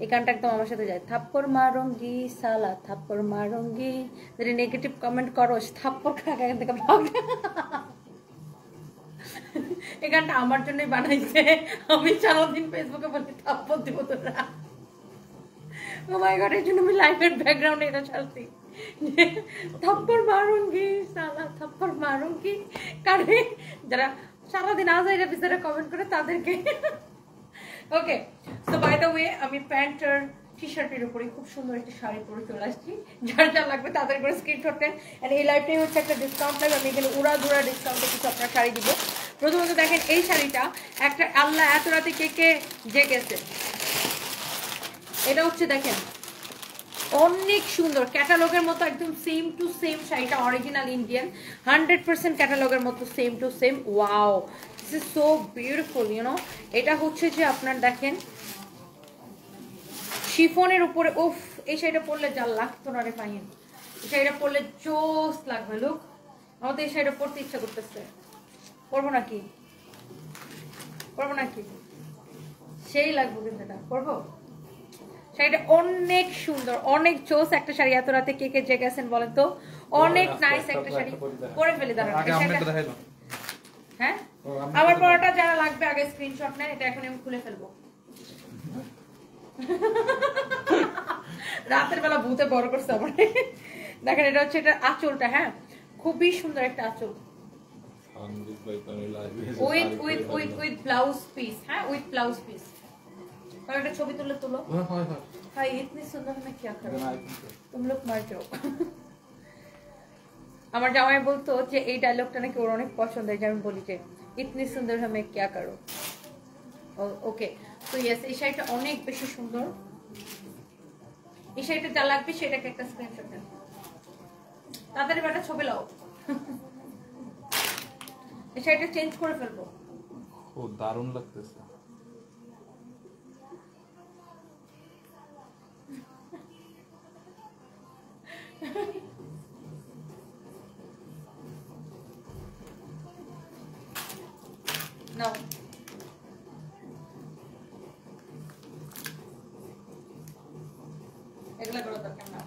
এই গানটা একদম আমার সাথে যায়। থাপ্পড় মারুঙ্গি সালা থাপ্পড় মারুঙ্গি, যদি নেগেটিভ কমেন্ট করো থাপ্পড় খা এখান থেকে ভাগ। এই গানটা আমার জন্যই বানাইছে, আমি সারাদিন ফেসবুকে বলি থাপ্পড় দিব তোরা। ও মাই গড, এই জন্য আমি লাইফের ব্যাকগ্রাউন্ডে এটা ছাড়ছি, থাপ্পড় মারুঙ্গি সালা থাপ্পড় মারুঙ্গি। কারণে যারা সারাদিন আজাইরা পিছনে কমেন্ট করে তাদেরকে। ওকে, সো বাই দ্য ওয়ে আমি প্যান্ট আর টি শার্টের উপরে খুব সুন্দর একটা শাড়ি পরে চলে আসছি। যার যা লাগবে তাদের করে স্ক্রিনশট নেন। আর এই লাইভটাই হচ্ছে একটা ডিসকাউন্ট লাইভ, আমি এখানে উড়াধুরা ডিসকাউন্টে কিছু আপনার শাড়ি দিব। প্রথমত দেখেন এই শাড়িটা একটা আল্লাহ এত রাতে কে কে জেগেছে, এটা হচ্ছে দেখেন অনেক সুন্দর ক্যাটালগের মতো একদম সেম টু সেম শাড়িটা, অরিজিনাল ইন্ডিয়ান 100% ক্যাটালগের মতো same to same. Wow, this is so beautiful you know. এটা হচ্ছে যে আপনার দেখেন শিফনের উপরে, উফ এই শাড়িটা পরলে যা লাগতো না রে ফাহিম, এই শাড়িটা পরলে জোস লাগবে। লুক, আমার তো এই শাড়িটা পরতে ইচ্ছা করতেছে। পরবো নাকি, পরবো নাকি, সেই লাগবে কিন্তু এটা পরবো। শাড়িটা অনেক সুন্দর, অনেক জোস একটা শাড়ি। এত রাতে কে কে জেগেছেন বলেন তো, অনেক নাইস একটা শাড়ি। পরে ফেলে দাঁড়ান। হ্যাঁ, আমার পরাটা যারা লাগবে আগে স্ক্রিনশট নেন, এটা এখন আমি খুলে ফেলবো। রাতের বেলা ভূতে বড় করছে আমার। দেখেন এটা হচ্ছে এটা আঁচলটা, হ্যাঁ খুবই সুন্দর একটা আঁচল, with with with with blouse piece. হ্যাঁ, উইথ ব্লাউজ পিস। और एक छवि तुले तुलो। हाय इतनी सुंदर मैं क्या करूं, तुम लोग मर जाओ। আমার জামাই বলতো যে এই ডায়লগটা নাকি ওর অনেক পছন্দ, যে আমি বলি যে ইতনি সুন্দর আমি क्या करूं। ওকে, তো ইয়েস এই শাড়িটা অনেক বেশি সুন্দর। এই শাড়িটা যা লাগবে সেটাকে একটা স্ক্রিনশট নেন, তাড়াতাড়ি একটা ছবি লাও। এই শাড়িটা চেঞ্জ করে ফেলবো। ও দারুণ লাগতেছে। No. এগুলা করো দরকার না।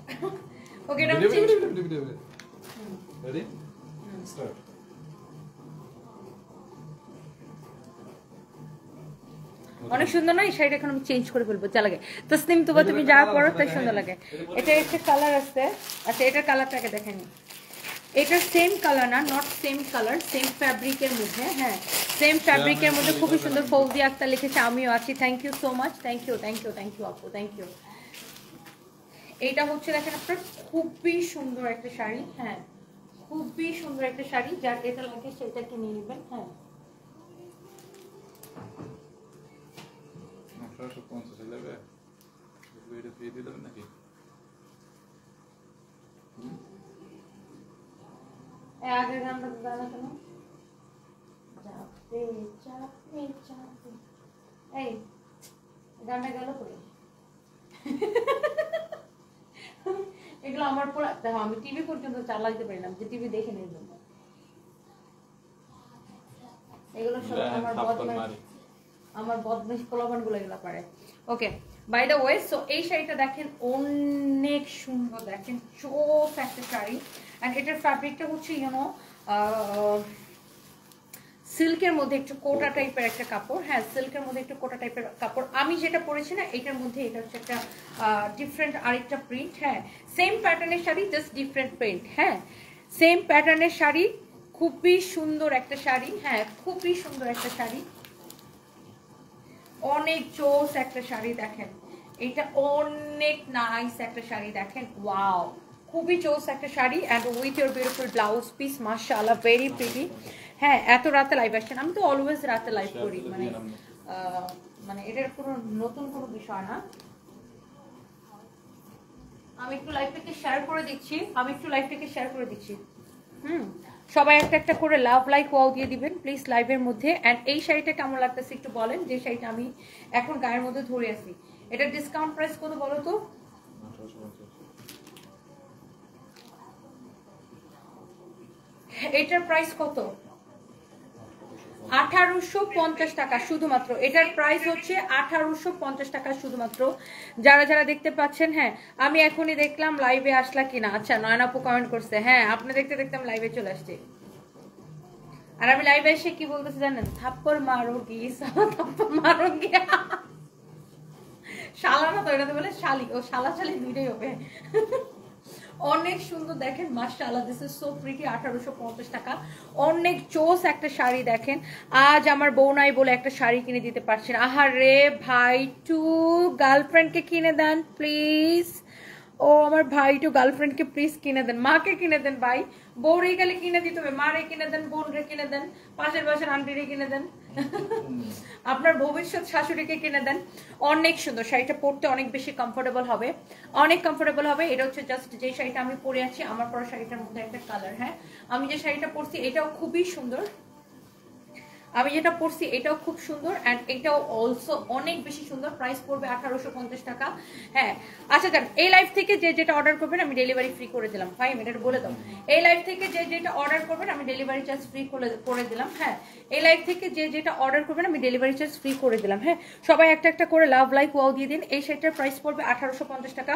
ওকে, এটা রেডি স্টার্ট। অনেক সুন্দর না এই শাড়িটা, এখন আমি চেঞ্জ করে ফেলবো যা লাগে। তসনিম তুবা তুমি যা পরো তাই সুন্দর লাগে। এটা একটা কালার আছে, আচ্ছা এটার কালারটাকে দেখেন, এটার সেম কালার না, নট সেম কালার, সেম ফ্যাব্রিকের মধ্যে। হ্যাঁ, সেম ফ্যাব্রিকের মধ্যে খুবই সুন্দর। ফৌজি আক্তার লিখেছে আমিও আছি, thank you so much, thank you thank you thank you আপু, থ্যাংক ইউ। এইটা হচ্ছে দেখেন আপনার খুবই সুন্দর একটা শাড়ি। হ্যাঁ, খুবই সুন্দর একটা শাড়ি, যার এটা লাগে সেটাকে নিয়ে নেবেন। হ্যাঁ, 1850 লাগবে, এটা ফ্রি দিয়ে দেবেন নাকি? আগের গানটা গানা কেন চাপে চাপে চাপে, এই গানটা গেল করে। এগুলো আমার পুরো দেখো, আমি টিভি পর্যন্ত চালাইতে পারিলাম যে টিভি দেখে নেই জন্য। এগুলো সব আমার বদমাইশ পোলাপান গুলো এগুলো পারে। ওকে, বাই দ্য ওয়ে, সো এই শাড়িটা দেখেন অনেক সুন্দর, দেখেন চোখ একটা শাড়ি। এন্ড এটার ফ্যাব্রিকটা হচ্ছে ইউনো সিল্কের মধ্যে একটু কোটা টাইপের একটা কাপড়। হ্যাঁ, সিল্কের মধ্যে একটু কোটা টাইপের কাপড়। আমি যেটা পরেছি না এটার মধ্যে, এটা হচ্ছে একটা ডিফারেন্ট আরেকটা প্রিন্ট। হ্যাঁ, সেম প্যাটার্নের শাড়ি, জাস্ট ডিফারেন্ট প্রিন্ট। হ্যাঁ, সেম প্যাটার্নের শাড়ি, খুবই সুন্দর একটা শাড়ি। হ্যাঁ, খুবই সুন্দর একটা শাড়ি, অনেক জোস একটা শাড়ি। দেখেন এটা অনেক নাইস একটা শাড়ি, দেখেন ওয়াও, খুবই জোস একটা sari. And with your beautiful blouse piece, মাশাআল্লাহ ভেরি প্রিটি। হ্যাঁ, এত রাতে লাইভ আসছেন, আমি তো অলওয়েজ রাতে লাইভ করি, মানে এটার কোনো নতুন কোনো বিষয় না। আমি একটু লাইভটাকে শেয়ার করে দিচ্ছি, সবাই একটা একটা করে লাভ লাইক ওয়াও দিয়ে দিবেন প্লিজ লাইভের মধ্যে। এন্ড এই শাড়িটা কেমন লাগতেছে একটু বলেন, যে শাড়িটা আমি এখন গায়ের মধ্যে ধরে আছি। এটা ডিসকাউন্ট প্রাইস কত বলো তো? এটার প্রাইস কত? 1850 টাকা শুধুমাত্র, এটার প্রাইস হচ্ছে 1850 টাকা শুধুমাত্র। যারা যারা দেখতে পাচ্ছেন, হ্যাঁ আমি এখনই দেখলাম লাইভে আসলা কিনা। আচ্ছা নয়ন আপু কমেন্ট করছে, হ্যাঁ আপনি দেখতে দেখতে আমি লাইভে চলে আসছি। আর আমি লাইভে এসে কি বলতেছি জানেন, থাপ্পড় মারোগি থাপ্পড় মারোগি। শালা না তো, এটাতে বলে শালি, ও শালা শালি দুইটাই হবে। অনেক সুন্দর দেখেন, মাশাআল্লাহ, দিস ইজ সো প্রিটি। 1850 টাকা, অনেক চোস একটা শাড়ি। দেখেন আজ আমার বউ নাই বলে একটা শাড়ি কিনে দিতে পারছি না। আহারে ভাই, টু গার্লফ্রেন্ডকে কিনে দেন প্লিজ। ও আমার ভাই, টু গার্লফ্রেন্ডকে প্লিজ কিনে দেন, মাকে কিনে দেন ভাই। বউরে গেলে কিনে দিতে হবে, মারে কিনে দেন, বোনরে কিনে দেন, পাশের পাশের আন্টিরে কিনে দেন, আপনার ভবিষ্যৎ শাশুড়িকে কিনে দেন। অনেক সুন্দর শাড়িটা, পরতে অনেক বেশি কমফোর্টেবল হবে, অনেক কমফোর্টেবল হবে। এটা হচ্ছে জাস্ট যে শাড়িটা আমি পরে আছি, আমার পরা শাড়িটার মধ্যে একটা কালার। হ্যাঁ আমি যে শাড়িটা পরছি এটাও খুবই সুন্দর, আমি যেটা পরছি এটাও খুব সুন্দর, অ্যান্ড এটাও অলসো অনেক বেশি সুন্দর। প্রাইস পড়বে 1850 টাকা। হ্যাঁ আচ্ছা যান, এই লাইভ থেকে যে যেটা অর্ডার করবেন আমি ডেলিভারি ফ্রি করে দিলাম। ফাইভ মিনিট বলে দাও, এই লাইভ থেকে যে যেটা অর্ডার করবেন আমি ডেলিভারি চার্জ ফ্রি করে দিলাম। হ্যাঁ এই লাইভ থেকে যে যেটা অর্ডার করবেন আমি ডেলিভারি চার্জ ফ্রি করে দিলাম। হ্যাঁ সবাই একটা একটা করে লাভ লাইক ওয়াও দিয়ে দিন। এই শাড়িটার প্রাইস পড়বে 1850 টাকা।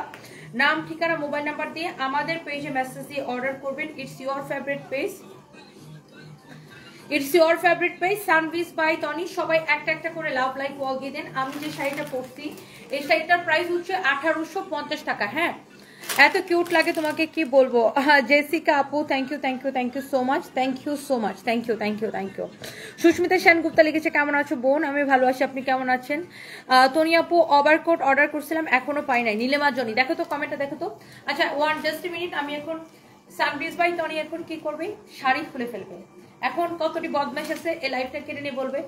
নাম, ঠিকানা, মোবাইল নাম্বার দিয়ে আমাদের পেজে মেসেজ দিয়ে অর্ডার করবেন। It's your favourite page, it's your favourite page Sanvees by Tony. সবাই একটা একটা করে লাভ লাইক ওয়াল দিয়ে দেন। আমি যে শাড়িটা পরছি এই শাড়িটার প্রাইস হচ্ছে 1850 টাকা। হ্যাঁ এত কিউট লাগে তোমাকে কি বলবো। জেসিকা আপু thank you thank you thank you so much, thank you so much, thank you thank you thank you. Sushmita Sengupta লিখেছে কেমন আছো বোন, আমি ভালো আছি, আপনি কেমন আছেন। তনি আপু ওভারকোট অর্ডার করছিলাম এখনো পাই নাই। নীলিমা জনি, দেখো তো কমেন্টটা দেখো তো। আচ্ছা ওয়ান জাস্ট মিনিট, আমি এখন সানভিস বাই তনি এখন কি করবে, শাড়ি খুলে ফেলবে। এখন কতটি বদমাশ আছে এই লাইভটা কেটে নিয়ে বলবে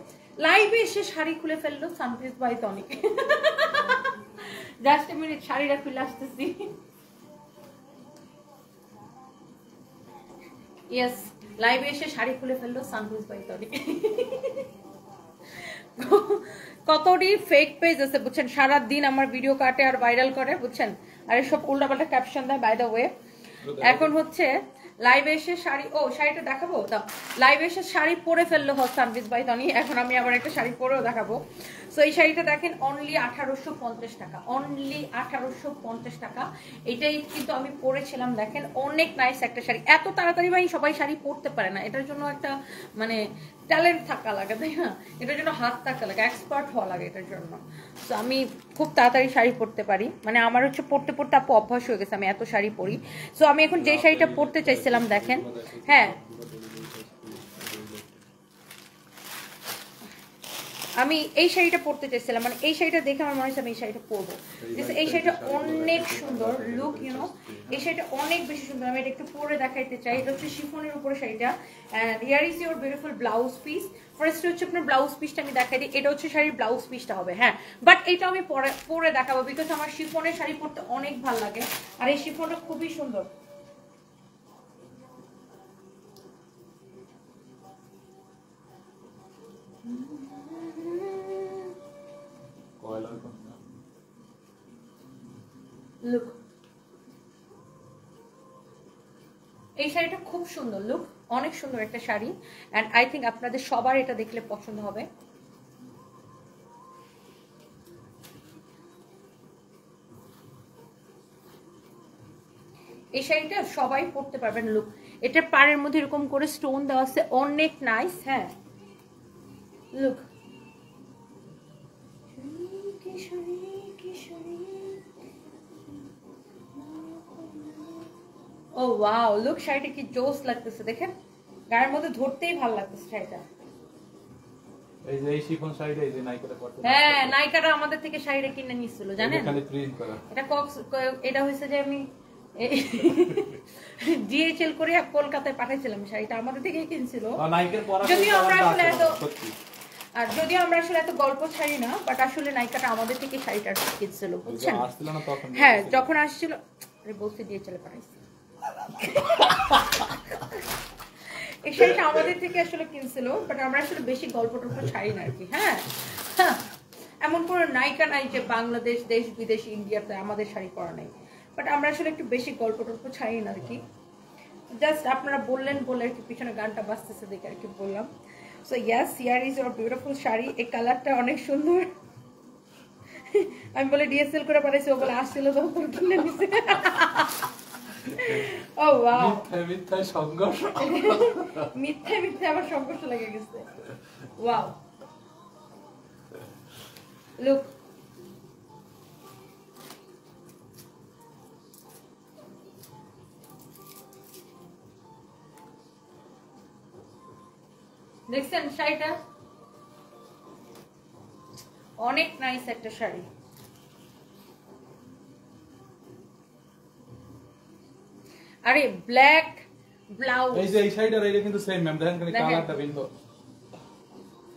লাইভে এসে শাড়ি খুলে ফেললো Sanvees by Tony. Just a minute, শাড়িটা খুলে আসতেছি। ইয়েস, লাইভে এসে শাড়ি খুলে ফেললো সানভিস বাই তনি। কতটি ফেক পেজ আছে বুঝছেন, সারা দিন আমার ভিডিও কাটে আর ভাইরাল করে বুঝছেন, আর এসব উল্টাপাল্টা ক্যাপশন দেয়। বাই দ্য ওয়ে এখন হচ্ছে লাইভে এসে শাড়ি, ও শাড়িটা দেখাবো তো, লাইভে এসে শাড়ি পরে ফেললো সানভিস বাই তনি। এখন আমি আবার একটা শাড়ি পরেও দেখাবো। সো এই শাড়িটা দেখেন অনলি 1850 টাকা, অনলি 1850 টাকা। এটাই কিন্তু আমি পরেছিলাম, দেখেন অনেক নাইস একটা শাড়ি। এত তাড়াতাড়ি ভাই সবাই শাড়ি পরতে পারে না, এটার জন্য একটা মানে ট্যালেন্ট থাকা লাগে তাই না, এটার জন্য হাত থাকা লাগে, এক্সপার্ট হওয়া লাগে এটার জন্য। তো আমি খুব তাড়াতাড়ি শাড়ি পরতে পারি, মানে আমার হচ্ছে পরতে পরতে আপু অভ্যাস হয়ে গেছে, আমি এত শাড়ি পরি। সো আমি এখন যে শাড়িটা পরতে চাইছিলাম দেখেন, হ্যাঁ আমি এই শাড়িটা পরতে চাইছিলাম, মানে এই শাড়িটা দেখে আমার মনে হচ্ছে আমি এই শাড়িটা পরবো। এই শাড়িটা অনেক সুন্দর লুক, ইউনো এই শাড়িটা অনেক বেশি সুন্দর। আমি এটা একটু পরে দেখাইতে চাই। এটা হচ্ছে শিফনের উপরে শাড়িটা, and here is your beautiful blouse piece. First হচ্ছে আপনার ব্লাউজ পিসটা আমি দেখাই দিই, এটা হচ্ছে শাড়ির ব্লাউজ পিসটা হবে। হ্যাঁ বাট এটা আমি পরে দেখাবো, বিকজ আমার শিফনের শাড়ি পরতে অনেক ভালো লাগে, আর এই শিফনটা খুবই সুন্দর। লুক, এই শাড়িটা খুব সুন্দর, লুক অনেক সুন্দর একটা শাড়ি, এন্ড আই থিঙ্ক আপনাদের সবার এটা দেখলে পছন্দ হবে। এই শাড়িটা সবাই পরতে পারবেন। লুক, এটা পাড়ের মধ্যে এরকম করে স্টোন দেওয়া আছে, অনেক নাইস। হ্যাঁ লুক, ও ওয়াও, লুক শাড়িটা কি জোস লাগতেছে দেখেন, গায়ের মধ্যে ধরতেই ভালো লাগতেছে শাড়িটা। এই যে এই শিফন শাড়িটা এই যে নাইকাটা পরতে, হ্যাঁ নাইকাটা আমাদের থেকে শাড়িটা কিনে নিছিল জানেন, এখানে প্রিন্ট করা। এটা হয়েছে যে আমি ডিএচএল করে কলকাতায় পাঠাইছিলাম, শাড়িটা আমাদের থেকেই কিনছিল। যদিও আমরা আসলে এত গল্প ছাড়ি না, বাট আসলে নাইকাটা আমাদের থেকে শাড়িটা কিনছিল বুঝছেন। হ্যাঁ যখন আসছিল বলতে ডিএচএল পাঠাইছি, এই শাড়িটা আমাদের থেকে আসলে কিনছিল, বাট আমরা আসলে বেশি গল্প টল্প ছাড়ি না আর কি। হ্যাঁ এমন কোনো নায়িকা নাই যে বাংলাদেশ, দেশ বিদেশ, ইন্ডিয়াতে আমাদের শাড়ি পরা নাই, বাট আমরা আসলে একটু বেশি গল্প টল্প ছাড়ি না আর কি। জাস্ট আপনারা বললেন বলে আর কি, পিছনে গানটা বাজতেছে দেখে আর কি বললাম। So yes, here is your beautiful sari. এই কালারটা অনেক সুন্দর। আমি বলে ডিএসএল করে পাঠাইছি, ও বলে আসছিল তো কিনে নিছে। ও ওয়াও, মিথ্যায় সংঘর্ষ। মিথ্যে আবার সংঘর্ষ লেগে গেছে। ওয়াও, লুক, দেখছেন শাড়িটা? অনেক নাইস একটা শাড়ি। আরে ব্ল্যাক ব্লাউজ, এই যে এই শাড়িটার এটা কিন্তু সেম ম্যাম, দেখেন খালি কালারটা ভিন্ন।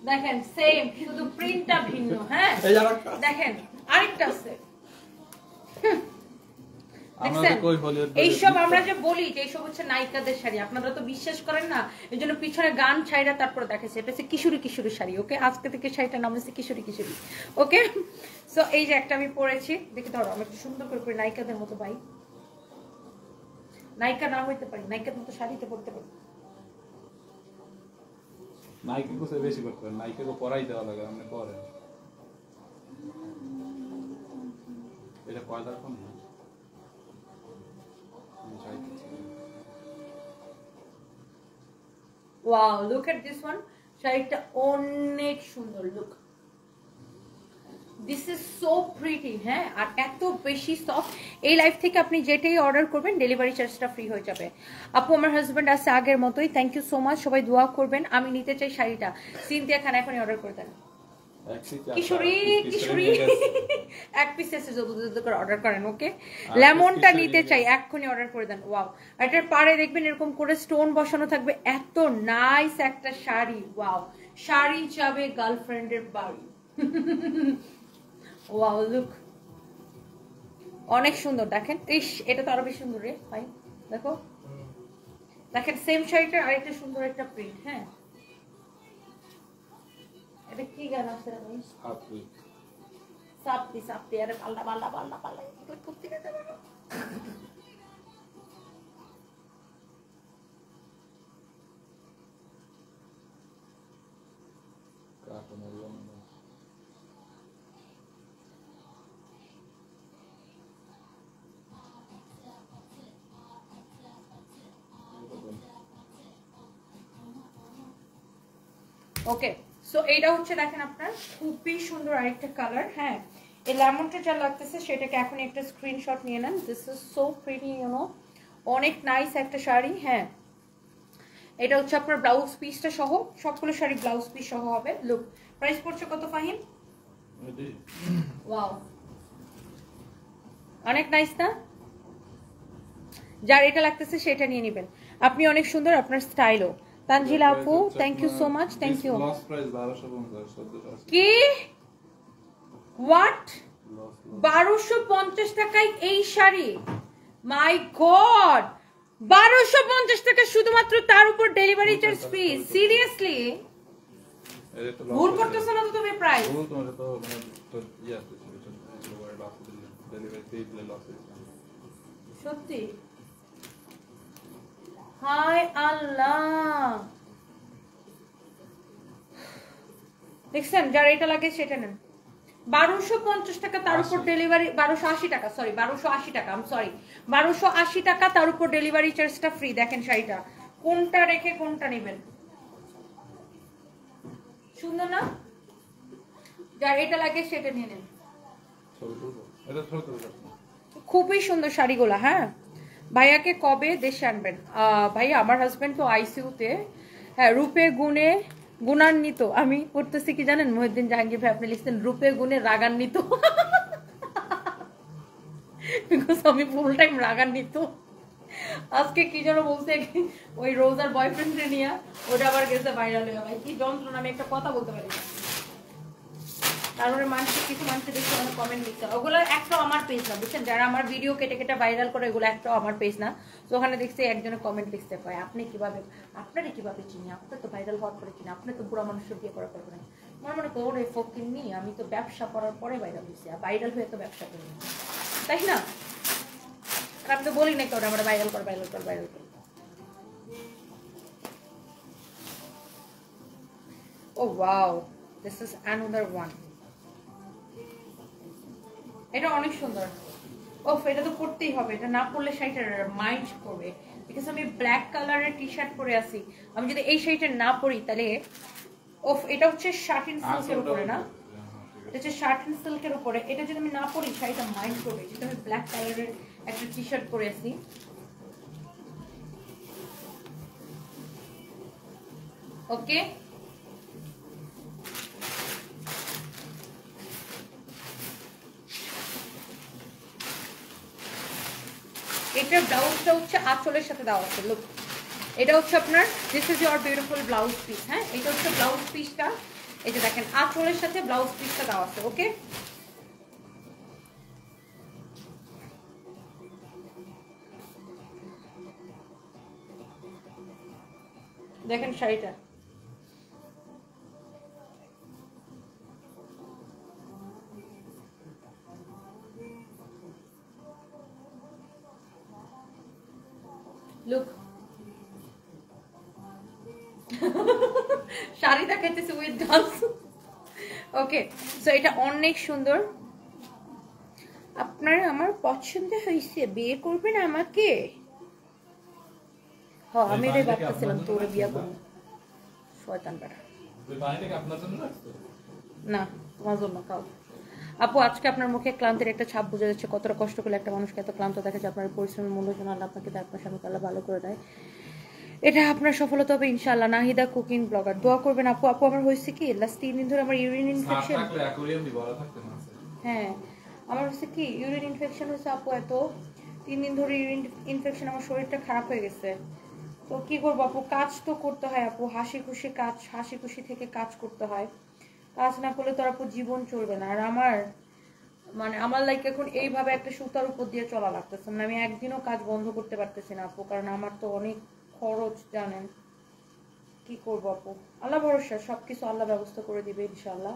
দেখেন সেম, শুধু প্রিন্টটা ভিন্ন। হ্যাঁ এই আরেকটা দেখেন, আরেকটা আছে। আমরা কই হলিউড এইসব আমরা যে বলি যে এইসব হচ্ছে নায়িকাদের শাড়ি, আপনারা তো বিশ্বাস করেন না। এই জন্য পিছনে গান ছাইরা তারপরে দেখাচ্ছে এটা হচ্ছে কিশোরী কিশোরী শাড়ি। ওকে, আজকে থেকে শাড়িটার নাম হচ্ছে কিশোরী কিশোরী। ওকে, সো এই যে একটা আমি পরেছি, দেখি ধরো আমি একটু সুন্দর করে পরি নায়িকাদের মতো। ভাই নায়িকা না হইতে পারি, নায়িকার মতো শাড়িতে পরতে পারি। নাইকে কোসে বেশি করতে পারেন, নাইকে তো পরাই দেওয়া লাগে, আপনি পরে এটা কয়দার কোন না wow, look at this one. শাড়িটা অনেক সুন্দর। Look, this is so pretty. হ্যাঁ, আর এত বেশি সফট। এই লাইফ থেকে আপনি যেটাই অর্ডার করবেন ডেলিভারি চার্জটা ফ্রি হয়ে যাবে। আপু আমার হাজব্যান্ড আছে আগের মতোই, থ্যাংক ইউ সো মাচ। সবাই দোয়া করবেন। আমি নিতে চাই শাড়িটা। সিনথিয়া খান এখনই অর্ডার করে দেন। কিশোরী কিশোরী এক পিস এসে জলদি করে অর্ডার করেন। ওকে, লেমনটা নিতে চাই, এক্ষুনি অর্ডার করে দেন। ওয়াও, এটার পাড়ে দেখবেন এরকম করে স্টোন বসানো থাকবে। এত নাইস একটা শাড়ি। ওয়াও, শাড়ি যাবে গার্লফ্রেন্ডের বাড়ি। ওয়াও, লুক, অনেক সুন্দর। দেখেন, ইস এটা তো আরো বেশি সুন্দর রে ভাই। দেখো, দেখেন সেম শাড়িটার আরেকটা সুন্দর একটা প্রিন্ট। হ্যাঁ, এটা কি গান আছে রে ভাই? সাপ্তি সাপ্তি। আরে পাল্লা পাল্লা পাল্লা পাল্লা এগুলো করতে গেছে না। ওকে, সো এইটা হচ্ছে দেখেন আপনার খুবই সুন্দর আরেকটা কালার। হ্যাঁ, এই লেমনটা যা লাগতেছে সেটাকে এখন একটা স্ক্রিনশট নিয়ে নেন। This is so pretty, you know, অনেক নাইস একটা শাড়ি। হ্যাঁ, এটা হচ্ছে আপনার ব্লাউজ পিসটা সহ, সবগুলো শাড়ি ব্লাউজ পিস সহ হবে। লুক, প্রাইস পড়ছে কত ফাহিম? ওয়াও, অনেক নাইস না? যার এটা লাগতেছে সেটা নিয়ে নেবেন। আপনি অনেক সুন্দর, আপনার স্টাইলও। তানজিলা আপু, thank you so much, thank you. কি হোয়াট? 1250 টাকায় এই শাড়ি? মাই গড, 1250 টাকা শুধুমাত্র, তার উপর ডেলিভারি চার্জ ফ্রি। সিরিয়াসলি ভুল করতেছ না তো তুমি? প্রাইস সত্যি? হায় আল্লাহ, দেখছেন? যার এটা লাগে সেটা নেন। 1250 টাকা, তার উপর ডেলিভারি 1280 টাকা, সরি 1280 টাকা, আই এম সরি 1280 টাকা, তার উপর ডেলিভারি চার্জটা ফ্রি। দেখেন শাড়িটা কোনটা রেখে কোনটা নেবেন, সুন্দর না? যার এটা লাগে সেটা নিয়ে নেন। খুবই সুন্দর শাড়িগুলো। হ্যাঁ, ভাইয়াকে কবে দেশে আনবেন? ভাইয়া আমার হাজবেন্ড তো আইসিইউতে। হ্যাঁ, রূপে গুণে গুণান্বিত। আমি পড়তেছি কি জানেন, মহিউদ্দিন জাহাঙ্গীর ভাই আপনি লিখছেন রূপে গুণে রাগান্বিত। বিকজ আমি ফুল টাইম রাগান্বিত। আজকে কি যেন বলছে, ওই রোজার বয়ফ্রেন্ডে নিয়ে, ওটা আবার গেছে ভাইরাল হয়ে। ভাই কি যন্ত্রণা, আমি একটা কথা বলতে পারি না। তারপরে মানুষ, কিছু মানুষ দেখছে আমার কমেন্ট লিখছে, ওগুলো একটাও আমার পেজ না, বুঝছেন? যারা আমার ভিডিও কেটে কেটে ভাইরাল করে, এগুলো একটাও আমার পেজ না। তো ওখানে দেখছে একজনে কমেন্ট লিখতে পায়, আপনি কিভাবে, আপনারই কিভাবে চিনি, আপনার তো ভাইরাল হওয়ার পরে চিনি, আপনি তো বুড়া মানুষের বিয়ে করার পরে। আমার মনে করো রে ফকির নি, আমি তো ব্যবসা করার পরে ভাইরাল হয়েছি, আর ভাইরাল হয়ে তো ব্যবসা করি, তাই না? আর আমি তো বলি না কেউ আমরা ভাইরাল কর ভাইরাল কর ভাইরাল কর। Oh wow, this is another one. এটা অনেক সুন্দর। ওফ, এটা তো পরতেই হবে, এটা না পরলে শাড়িটার মাইন্ড করবে। বিকজ আমি ব্ল্যাক কালারের টি শার্ট পরে আছি, আমি যদি এই শাড়িটা না পরি তাহলে ওফ। এটা হচ্ছে শার্টিন সিল্কের উপরে না, এটা হচ্ছে শার্টিন সিল্কের উপরে। এটা যদি আমি না পরি শাড়িটা মাইন্ড করবে, যেহেতু আমি ব্ল্যাক কালারের একটা টি শার্ট পরে আছি। ওকে, এটার ব্লাউজটা হচ্ছে আঁচলের সাথে দেওয়া আছে। লুক, এটা হচ্ছে আপনার this is your beautiful blouse piece. হ্যাঁ, এটা হচ্ছে ব্লাউজ পিসটা। এই যে দেখেন আঁচলের সাথে ব্লাউজ পিসটা দেওয়া আছে। ওকে, দেখেন শাড়িটা। লুক, শাড়ি দেখাইতেছে উইথ ডান্স। ওকে, সো এটা অনেক সুন্দর। আপনার আমার পছন্দ হয়েছে, বিয়ে করবেন আমাকে? হ্যাঁ, আমি এটাই ভাবতেছিলাম, তোরে বিয়ে করবো। শয়তান বেটা। না, তোমার জন্য খাও। আপু, আজকে আপনার মুখে ক্লান্তির একটা ছাপ বোঝা যাচ্ছে। কতটা কষ্ট করলে একটা মানুষকে এত ক্লান্ত দেখা যায়। আপনার পরিশ্রমের মূল্য যেন আল্লাহ আপনাকে দেয়, আপনার স্বামীকে আল্লাহ ভালো করে দেয়। এটা আপনার সফলতা হবে ইনশাআল্লাহ। নাহিদা কুকিং ব্লগার, দোয়া করবেন আপু। আপু, আমার হয়েছে কি লাস্ট 3 দিন ধরে আমার ইউরিন ইনফেকশন। হ্যাঁ, আমার হচ্ছে কি ইউরিন ইনফেকশন হয়েছে আপু। এত 3 দিন ধরে ইউরিন ইনফেকশন, আমার শরীরটা খারাপ হয়ে গেছে। তো কি করবো আপু, কাজ তো করতে হয় আপু। হাসি খুশি কাজ, হাসি খুশি থেকে কাজ করতে হয়। কাজ না করলে তো আপু জীবন চলবে না। আর আমার মানে আমার লাইক এখন এইভাবে একটা সুতার উপর দিয়ে চলা লাগতেছে। মানে আমি একদিনও কাজ বন্ধ করতে পারতেছি না আপু, কারণ আমার তো অনেক খরচ জানেন। কি করবো আপু, আল্লাহ ভরসা, সবকিছু আল্লাহ ব্যবস্থা করে দিবে ইনশাল্লাহ।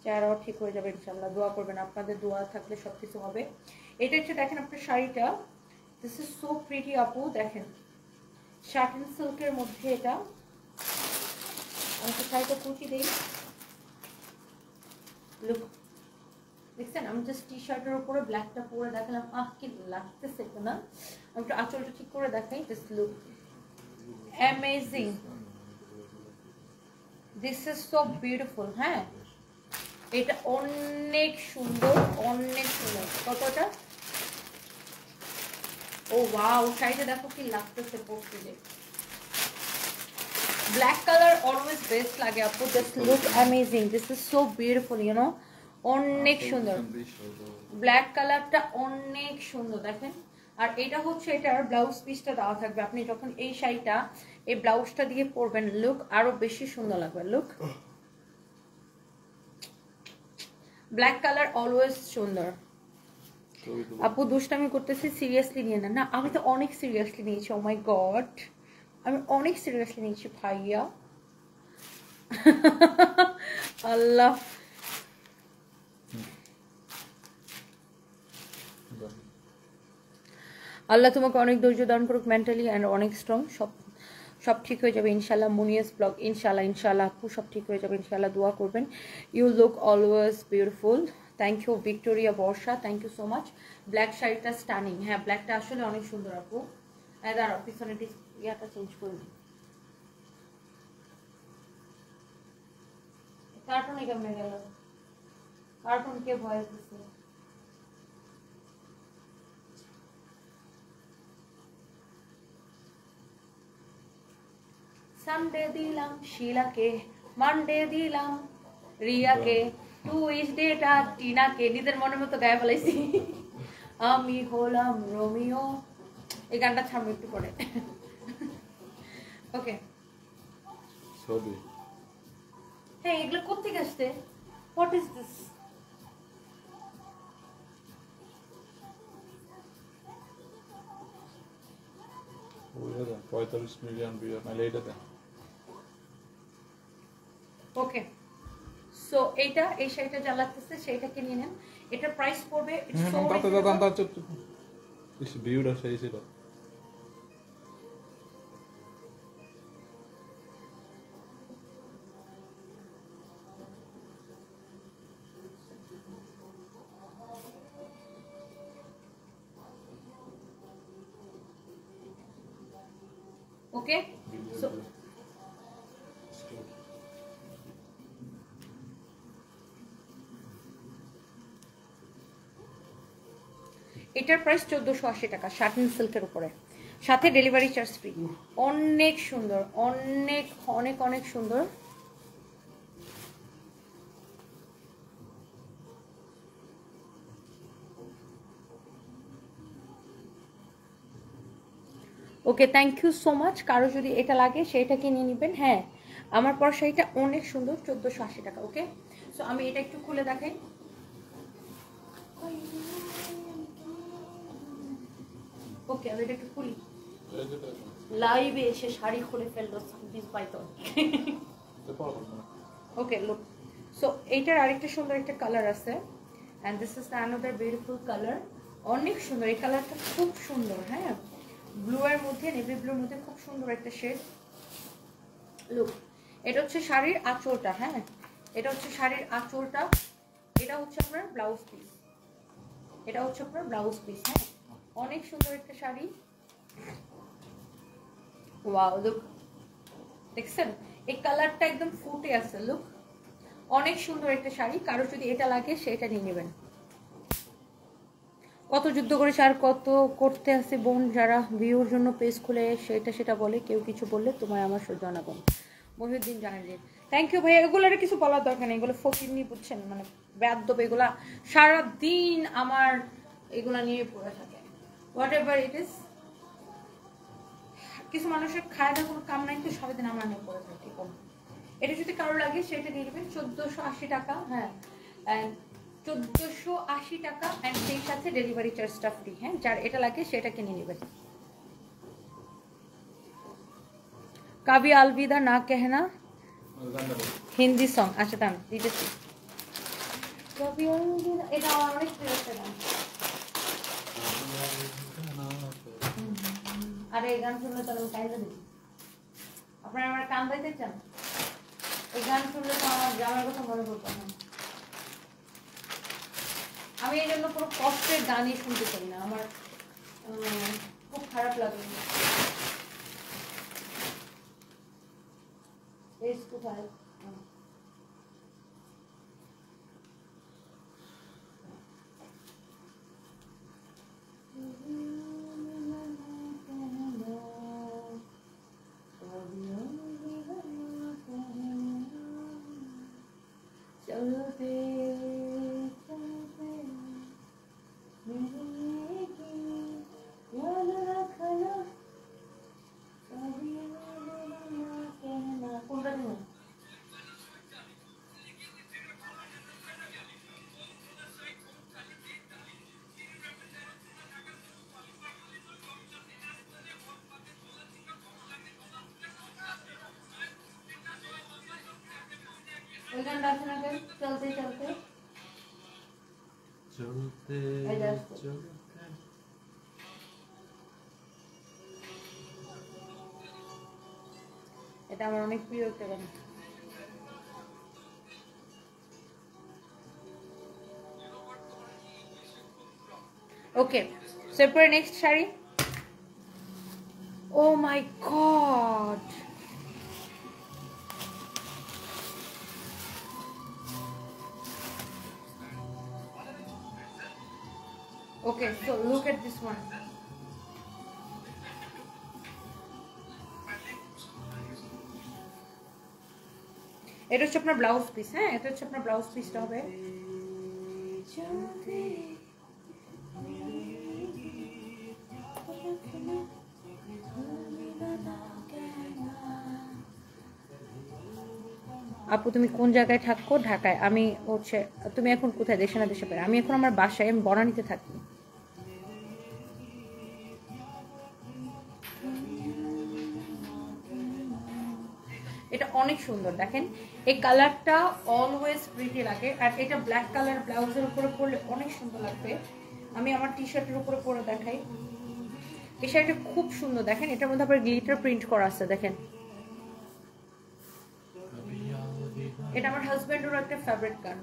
চেহারাও ঠিক হয়ে যাবে ইনশাল্লাহ। দোয়া করবেন, আপনাদের দোয়া থাকলে সবকিছু হবে। এটা হচ্ছে দেখেন আপনার শাড়িটা, দিস ইজ সো প্রিটি আপু। দেখেন শার্টিন সিল্কের মধ্যে এটা। আমি তো শাড়িটা কুচি দিই। লুক, দেখছেন, আমি জাস্ট টি শার্টের উপরে ব্ল্যাকটা পরে দেখালাম। আহ, কি লাগতেছে না। আমি একটু আঁচলটা ঠিক করে দেখাই। This look amazing, this is so beautiful. হ্যাঁ, এটা অনেক সুন্দর, অনেক সুন্দর। কতটা, ও ওয়াও, শাড়িটা দেখো কি লাগতেছে পরতে। ব্ল্যাক কালার অলওয়েজ বেস্ট লাগে আপু। Just look amazing, this is so beautiful, you know. অনেক সুন্দর, ব্ল্যাক কালারটা অনেক সুন্দর দেখেন। আর এটা হচ্ছে এটার ব্লাউজ পিসটা দেওয়া থাকবে। আপনি যখন এই শাড়িটা এই ব্লাউজটা দিয়ে পরবেন, লুক আরো বেশি সুন্দর লাগবে। লুক, ব্ল্যাক কালার অলওয়েজ সুন্দর। আপু দুষ্টামি করতেছি, সিরিয়াসলি নিয়ে না। না, আমি তো অনেক সিরিয়াসলি নিয়েছি। ও মাই গড, আমি অনেক সিরিয়াসলি নিয়েছি ভাইয়া। আল্লাহ, আল্লাহ তোমাকে অনেক ধৈর্য দান করুক, মেন্টালি অ্যান্ড অনেক স্ট্রং। সব ঠিক হয়ে যাবে ইনশাল্লাহ। মুনিয়াস ব্লগ, ইনশাল্লাহ ইনশাল্লাহ আপু সব ঠিক হয়ে যাবে ইনশাল্লাহ। দোয়া করবেন। You look always beautiful. Thank you Victoria Barsha, thank you so much. Black শাড়িটা স্টানিং। হ্যাঁ, ব্ল্যাকটা আসলে অনেক সুন্দর আপু। দাঁড়াও, পিছনে ইয়াটা চেঞ্জ করে দিই। কার্টুনে কেমনে গেল? কার্টুন কে ভয় দিচ্ছে? সানডে দিলাম শিলাকে, মানডে দিলাম রিয়াকে, টুইসডেটা টিনাকে। নিজের মনের মতো গায়ে ফেলাইছি। আমি হলাম রোমিও। এই গানটা ছাড়বো একটু পরে। ওকে, হ্যাঁ, এগুলো কোথেকে আসছে? What is this? Okay, so এইটা এই শাড়িটা যা লাগতেছে সেইটাকে নিয়ে নেন। এটার প্রাইস পড়বে ভিউটা সেই ছিল। ওকে সো এটার প্রাইস 1480 টাকা, শার্টিন সিল্কের উপরে, সাথে ডেলিভারি চার্জ ফ্রি। অনেক সুন্দর, অনেক অনেক অনেক সুন্দর। ওকে, থ্যাংক ইউ সো মাচ। কারো যদি এটা লাগে সেইটা কিনে নেবেন। হ্যাঁ, আমার পর শাড়িটা অনেক সুন্দর, 1480 টাকা। ওকে, সো আমি এটা একটু খুলে দেখাই। ওকে, আমি এটা একটু খুলি। লাইভে এসে শাড়ি খুলে ফেললো সানবিজ পাইথন। ওকে, লুক, সো এইটার আরেকটা সুন্দর একটা কালার আছে, and this is another beautiful colour. অনেক সুন্দর এই কালারটা, খুব সুন্দর। হ্যাঁ, ব্লু এর মধ্যে, নেভি ব্লুর মধ্যে খুব সুন্দর একটা শেড। লুক, এটা হচ্ছে শাড়ির আঁচলটা। হ্যাঁ, এটা হচ্ছে শাড়ির আঁচলটা, এটা হচ্ছে আপনার ব্লাউজ পিস, এটা হচ্ছে আপনার ব্লাউজ পিস। হ্যাঁ, অনেক সুন্দর একটা শাড়ি। ওয়াও, লুক, দেখছেন এই কালারটা একদম ফুটে আছে। লুক, অনেক সুন্দর একটা শাড়ি। কারো যদি এটা লাগে সেটা নিয়ে নেবেন। কত যুদ্ধ করেছে আর কত করতে আছে বোন, যারা ভিউর জন্য পেজ খুলে সেটা বলে, কেউ কিছু বললে তোমায় আমার জানাবো। মহিউদ্দিন জাহাঙ্গীর, থ্যাংক ইউ ভাইয়া। এগুলোর কিছু বলার দরকার নেই, এগুলো ফকিরনি, বুঝছেন, মানে বেয়াদব। এগুলা সারাদিন আমার এগুলা নিয়ে পড়ে থাকে। হোয়াট এভার ইট ইজ, কিছু মানুষের খায় না, কোনো কাম নাই, তো সারাদিন আমার নিয়ে পড়ে থাকে। এটা যদি কারো লাগে সেটা নিয়ে নেবেন, 1480 টাকা। হ্যাঁ, 1480 টাকা, অ্যান্ড সেই সাথে ডেলিভারি চার্জটা ফ্রি। হ্যাঁ, যার এটা লাগে সেটা কিনে নেবেন। কাবি আলবিদা না কেহনা হিন্দি সং, আচ্ছা দাম দিতেছি। কাবি আলবিদা, এটা আমার অনেক প্রিয় একটা গান। আরে এই গান শুনলে তো আমি কাইন্দা দিই। আপনারা আমার কান বাইতে চান? এই গান শুনলে তো আমার গ্রামের কথা মনে পড়তো না। আমি এই জন্য কোনো কষ্টের গানই শুনতে চাই না, আমার খুব খারাপ লাগে। কোথায় ওই গানটা আছে না, চলতে চলতে চলতে চলতে। এটা আমার অনেক প্রিয় একটা গান। ওকে, সো এরপরে next sari. O my god, okay, so look at this one. এটা হচ্ছে আপনার ব্লাউজ পিস। হ্যাঁ, এটা হচ্ছে আপনার ব্লাউজ পিসটা হবে। আপু তুমি কোন জায়গায় থাকো? ঢাকায়। আমি হচ্ছে, তুমি এখন কোথায়? দেশে না দেশে বাইরে? আমি এখন আমার বাসায়, আমি বনানীতে থাকি। এটা অনেক সুন্দর, দেখেন এই কালারটা অলওয়েজ প্রিটি লাগে। আর এটা ব্ল্যাক কালার ব্লাউজের উপরে পরলে অনেক সুন্দর লাগবে। আমি আমার টি শার্টের উপরে পরে দেখাই। এই শাড়িটা খুব সুন্দর, দেখেন এটার মধ্যে আবার গ্লিটার প্রিন্ট করা আছে, দেখেন। এটা আমার হাজবেন্ডেরও একটা ফেভারিট গান।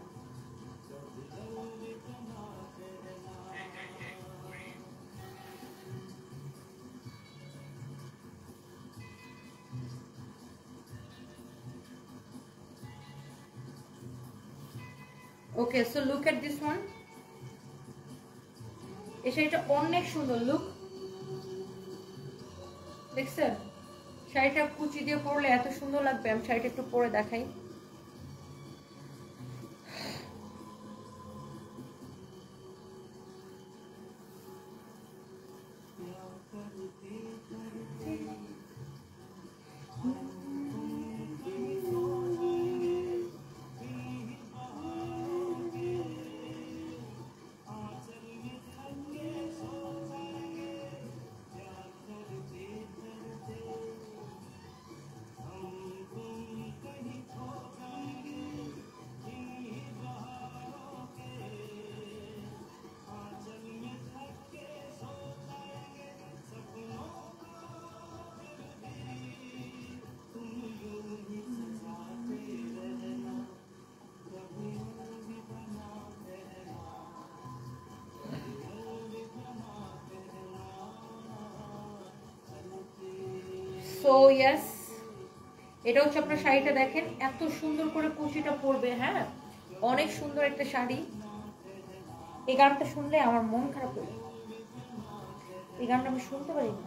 Okay, so look at this one. এই শাড়িটা অনেক সুন্দর, লুক, দেখছেন? শাড়িটা কুচি দিয়ে পরলে এত সুন্দর লাগবে। আমি শাড়িটা একটু পরে দেখাই। সো ইয়েস, এটা হচ্ছে আপনার শাড়িটা, দেখেন এত সুন্দর করে কুচিটা পরবে। হ্যাঁ, অনেক সুন্দর একটা শাড়ি। এই গানটা শুনলে আমার মন খারাপ হয়ে যায়, এই গানটা আমি শুনতে পারি না।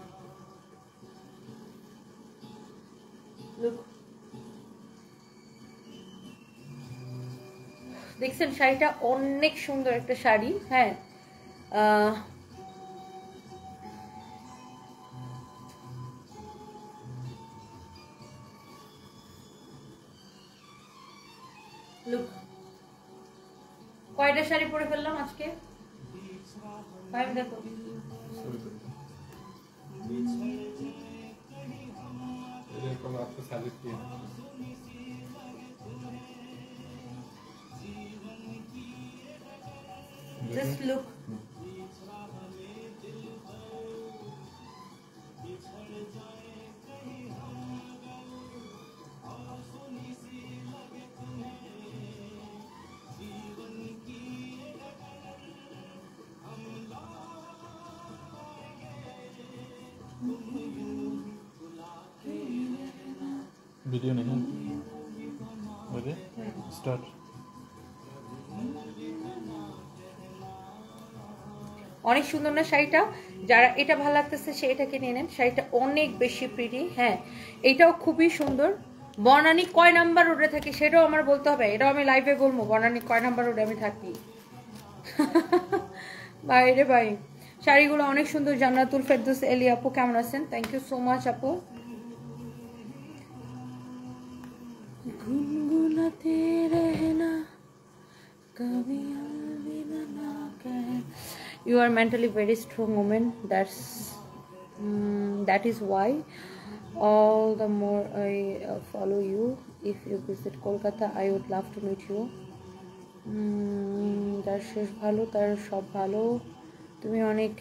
দেখছেন শাড়িটা অনেক সুন্দর একটা শাড়ি। হ্যাঁ, লুক, কয়টা শাড়ি পরে ফেললাম আজকে? দেখো, just look. वीडियो नहीं बोले स्टार्ट। অনেক সুন্দর না শাড়িটা? যারা এটা ভালো লাগতেছে সে এটা কিনে নেন, শাড়িটা অনেক বেশি প্রিটি। হ্যাঁ, এটাও খুবই সুন্দর। বনানী কয় নাম্বার রোডে থাকি সেটাও আমার বলতে হবে, এটাও আমি লাইভে বলবো, বনানী কয় নাম্বার রোডে আমি থাকি। ভাই রে ভাই, শাড়িগুলো অনেক সুন্দর। জান্নাতুল ফেরদৌস এলি আপু কেমন আছেন? থ্যাংক ইউ সো মাচ আপু। গুনগুনাতে রহনা কবি আলবিদা না কহে। You are mentally very strong woman. That is why all the more I follow you. If you visit Kolkata, I would love to meet you. যার শেষ ভালো তার সব ভালো, তুমি অনেক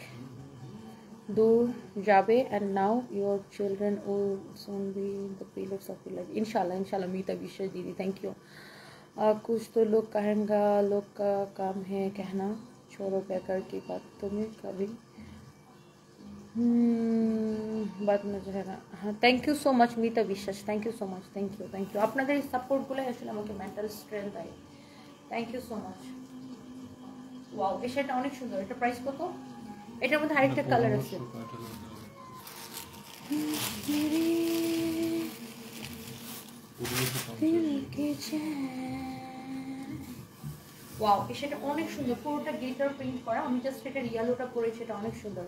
দূর যাবে, and now your children will soon be the pillars of your life. Inshallah, inshallah. मीता विश्वास दीदी, thank you. कुछ तो लोग कहेंगे, लोग का काम है कहना, छोड़ो बेकार की बात, तुम्हें कभी बात नजर है ना। हाँ, thank you so much Mita Biswas, thank you so much, thank you. আপনাদের এই সাপোর্টগুলো আসলে আমাকে মেন্টাল স্ট্রেংথ দেয়। Thank you so much. Wow, এই শাড়িটা অনেক সুন্দর। এটা প্রাইস কত? এটার মধ্যে আরেকটা কালার আছে। ওয়াও, এই শাড়িটা অনেক সুন্দর, পুরোটা গ্লিটার প্রিন্ট করা। আমি জাস্ট এটা ইয়েলোটা পরেছি, এটা অনেক সুন্দর।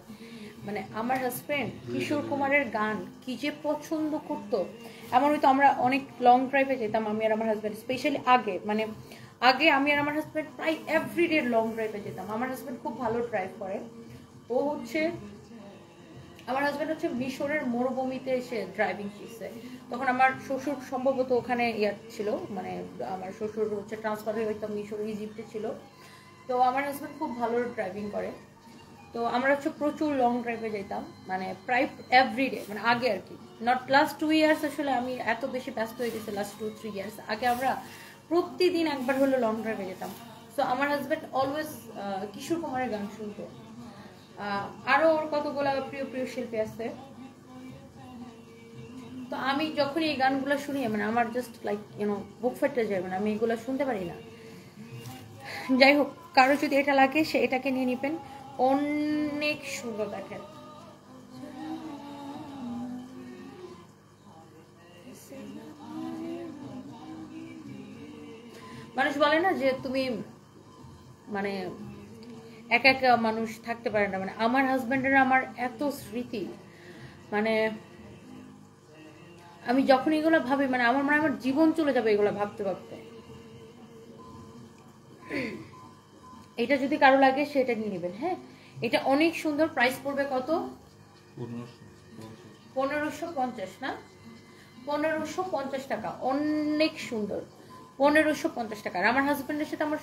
মানে আমার হাজবেন্ড কিশোর কুমারের গান কি যে পছন্দ করতো। এমন হয়তো আমরা অনেক লং ড্রাইভে যেতাম, আমি আর আমার হাজবেন্ড, স্পেশালি আগে, মানে আগে আমি আর আমার হাজবেন্ড প্রায় এভরিডে লং ড্রাইভে যেতাম। আমার হাজবেন্ড খুব ভালো ড্রাইভ করে। ও হচ্ছে, আমার হাজবেন্ড হচ্ছে মিশরের মরুভূমিতে এসে ড্রাইভিং শিখছে। তখন আমার শ্বশুর সম্ভবত ওখানে ছিল, মানে আমার শ্বশুর হচ্ছে ট্রান্সফার হয়ে হয়তো মিশর ইজিপ্টে ছিল। তো আমার হাজবেন্ড খুব ভালো ড্রাইভিং করে। তো আমরা হচ্ছে প্রচুর লং ড্রাইভে যেতাম, মানে প্রায় এভরিডে, মানে আগে আর কি, নট লাস্ট 2 ইয়ার্স। আসলে আমি এত বেশি ব্যস্ত হয়ে গেছি লাস্ট 2-3 ইয়ার্স। আগে আমরা প্রতিদিন একবার হলো লং ড্রাইভে যেতাম। সো আমার হাজবেন্ড অলওয়েজ কিশোর কুমারের গান শুনতো। আরো ওর কতগুলো প্রিয় প্রিয় শিল্পী আছে। তো আমি যখন এই গানগুলো শুনি, মানে আমার জাস্ট লাইক বুক ফেটে যায়, মানে আমি এগুলো শুনতে পারি না। যাই হোক, কারো যদি এটা লাগে সে এটাকে নিয়ে নিবেন, অনেক সুন্দর। দেখেন মানুষ বলে না যে তুমি মানে একা একা মানুষ থাকতে পারে না, মানে আমার হাজবেন্ডের আমার এত স্মৃতি, মানে আমি যখন এগুলো ভাবি মানে আমার মনে হয় আমার জীবন চলে যাবে এগুলো ভাবতে ভাবতে। এটা যদি কারো লাগে সেটা নিয়ে নেবেন। হ্যাঁ, এটা অনেক সুন্দর। প্রাইস পড়বে কত? 1550 না, 1550 টাকা। অনেক সুন্দর, 1550 টাকা। আর আমার হাজবেন্ডের সাথে আমার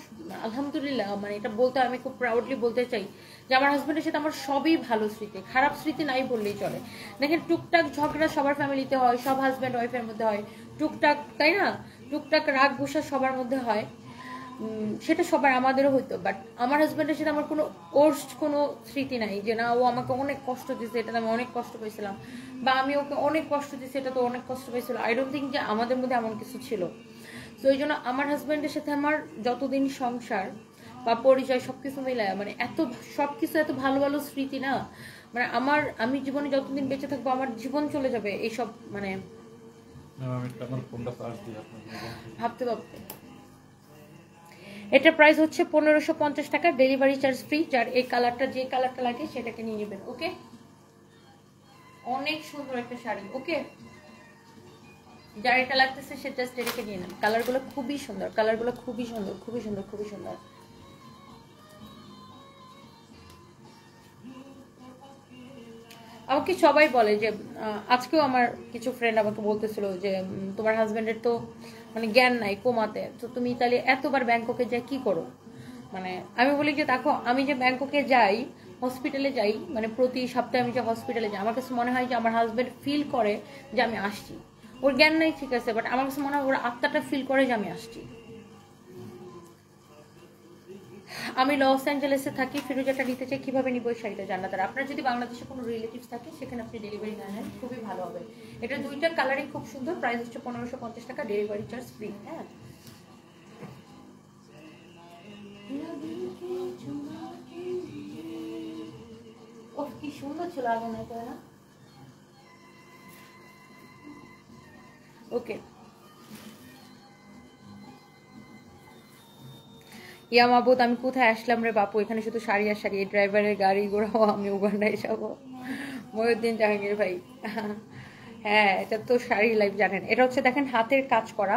আলহামদুলিল্লাহ, মানে এটা বলতে আমি খুব প্রাউডলি বলতে চাই যে আমার হাজবেন্ডের সাথে আমার সবই ভালো স্মৃতি, খারাপ স্মৃতি নাই বললেই চলে। দেখেন টুকটাক ঝগড়া সবার ফ্যামিলিতে হয়, সব হাজব্যান্ড ওয়াইফের মধ্যে হয় টুকটাক, তাই না? টুকটাক রাগ গুসা সবার মধ্যে হয়, সেটা সবার আমাদেরও হইতো। বাট আমার হাজব্যান্ডের সাথে আমার কোনো ওর্স্ট কোনো স্মৃতি নাই যে না ও আমাকে অনেক কষ্ট দিয়েছে, এটাতে আমি অনেক কষ্ট পেয়েছিলাম, বা আমি ওকে অনেক কষ্ট দিয়েছি, এটা তো অনেক কষ্ট পেয়েছিল। আই ডোন্ট থিঙ্ক যে আমাদের মধ্যে এমন কিছু ছিল। তো এই জন্য আমার হাজব্যান্ডের সাথে আমার যতদিন সংসার বা পরিচয় সবকিছু মিলায় মানে এত সবকিছু এত ভালো ভালো স্মৃতি না, মানে আমি জীবনে যতদিন বেঁচে থাকবো আমার জীবন চলে যাবে এইসব মানে ভাবতে ভাবতে। এটা প্রাইস হচ্ছে 1550 টাকা, ডেলিভারি চার্জ ফ্রি। যার এই কালারটা, যে কালারটা লাগে সেটাকে নিয়ে নেবেন। ওকে, অনেক সুন্দর একটা শাড়ি। ওকে, যার এটা লাগতেছে সে জাস্ট এটাকে নিয়ে নেন। কালারগুলো খুবই সুন্দর, কালারগুলো খুবই সুন্দর, খুবই সুন্দর, খুবই সুন্দর। আমাকে সবাই বলে যে আজকেও আমার কিছু ফ্রেন্ড আমাকে বলতেছিল যে তোমার হাজবেন্ডের তো মানে জ্ঞান নাই, কোমাতে, তো তুমি তাহলে এতবার ব্যাংককে যাই কি করো? মানে আমি বলি যে দেখো, আমি যে ব্যাংককে যাই, হসপিটালে যাই, মানে প্রতি সপ্তাহে আমি যে হসপিটালে যাই, আমার কাছে মনে হয় যে আমার হাজবেন্ড ফিল করে যে আমি আসছি। ওর জ্ঞান নাই ঠিক আছে, বাট আমার কাছে মনে হয় ওর আত্মাটা ফিল করে যে আমি আসছি। আমি লস অ্যাঞ্জেলেসে থাকি, ফিরোজাটা নিতে চাই, কিভাবে নিব এই শাড়িটা জান্নাতার? আপনার যদি বাংলাদেশে কোনো রিলেটিভস থাকে সেখানে আপনি ডেলিভারি না নেন, খুবই ভালো হবে। এটা দুইটা কালারই খুব সুন্দর। প্রাইস হচ্ছে 1550 টাকা, ডেলিভারি চার্জ ফ্রি। হ্যাঁ, ও কি সুন্দর ছিল আগে না, তাই না? ওকে, ইয়া মাহবুদ, আমি কোথায় আসলাম রে বাপু, এখানে শুধু শাড়ি আর শাড়ি, ড্রাইভারের গাড়ি ঘোড়াও, আমি উগান্ডায় যাবো। মহিউদ্দিন জাহাঙ্গীর ভাই, হ্যাঁ এটা তো শাড়ি লাইভ জানেন। এটা হচ্ছে দেখেন হাতের কাজ করা,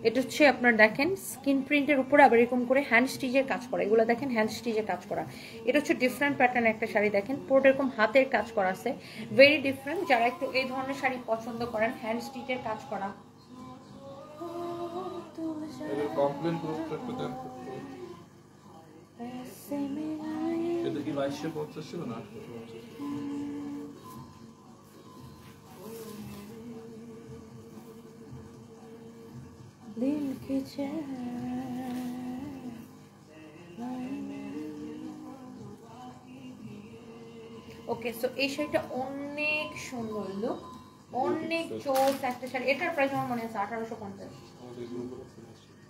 এটা হচ্ছে আপনার দেখেন স্কিন প্রিন্টের উপরে আবার এরকম করে হ্যান্ড স্টিচের কাজ করা, এগুলো দেখেন হ্যান্ড স্টিচের কাজ করা। এটা হচ্ছে ডিফারেন্ট প্যাটার্ন একটা শাড়ি, দেখেন পুরোটা এরকম হাতের কাজ করা আছে, ভেরি ডিফারেন্ট। যারা একটু এই ধরনের শাড়ি পছন্দ করেন, হ্যান্ড স্টিচের কাজ করা। কমপ্লেন প্রুফটা একটু দেন। এটা কি 2250 ছিল না 850? দিল কে ওকে, সো এই শাড়িটা অনেক সুন্দর লুক, অনেক চোস একটা শাড়ি। এটার প্রাইস আমার মনে আছে 1850।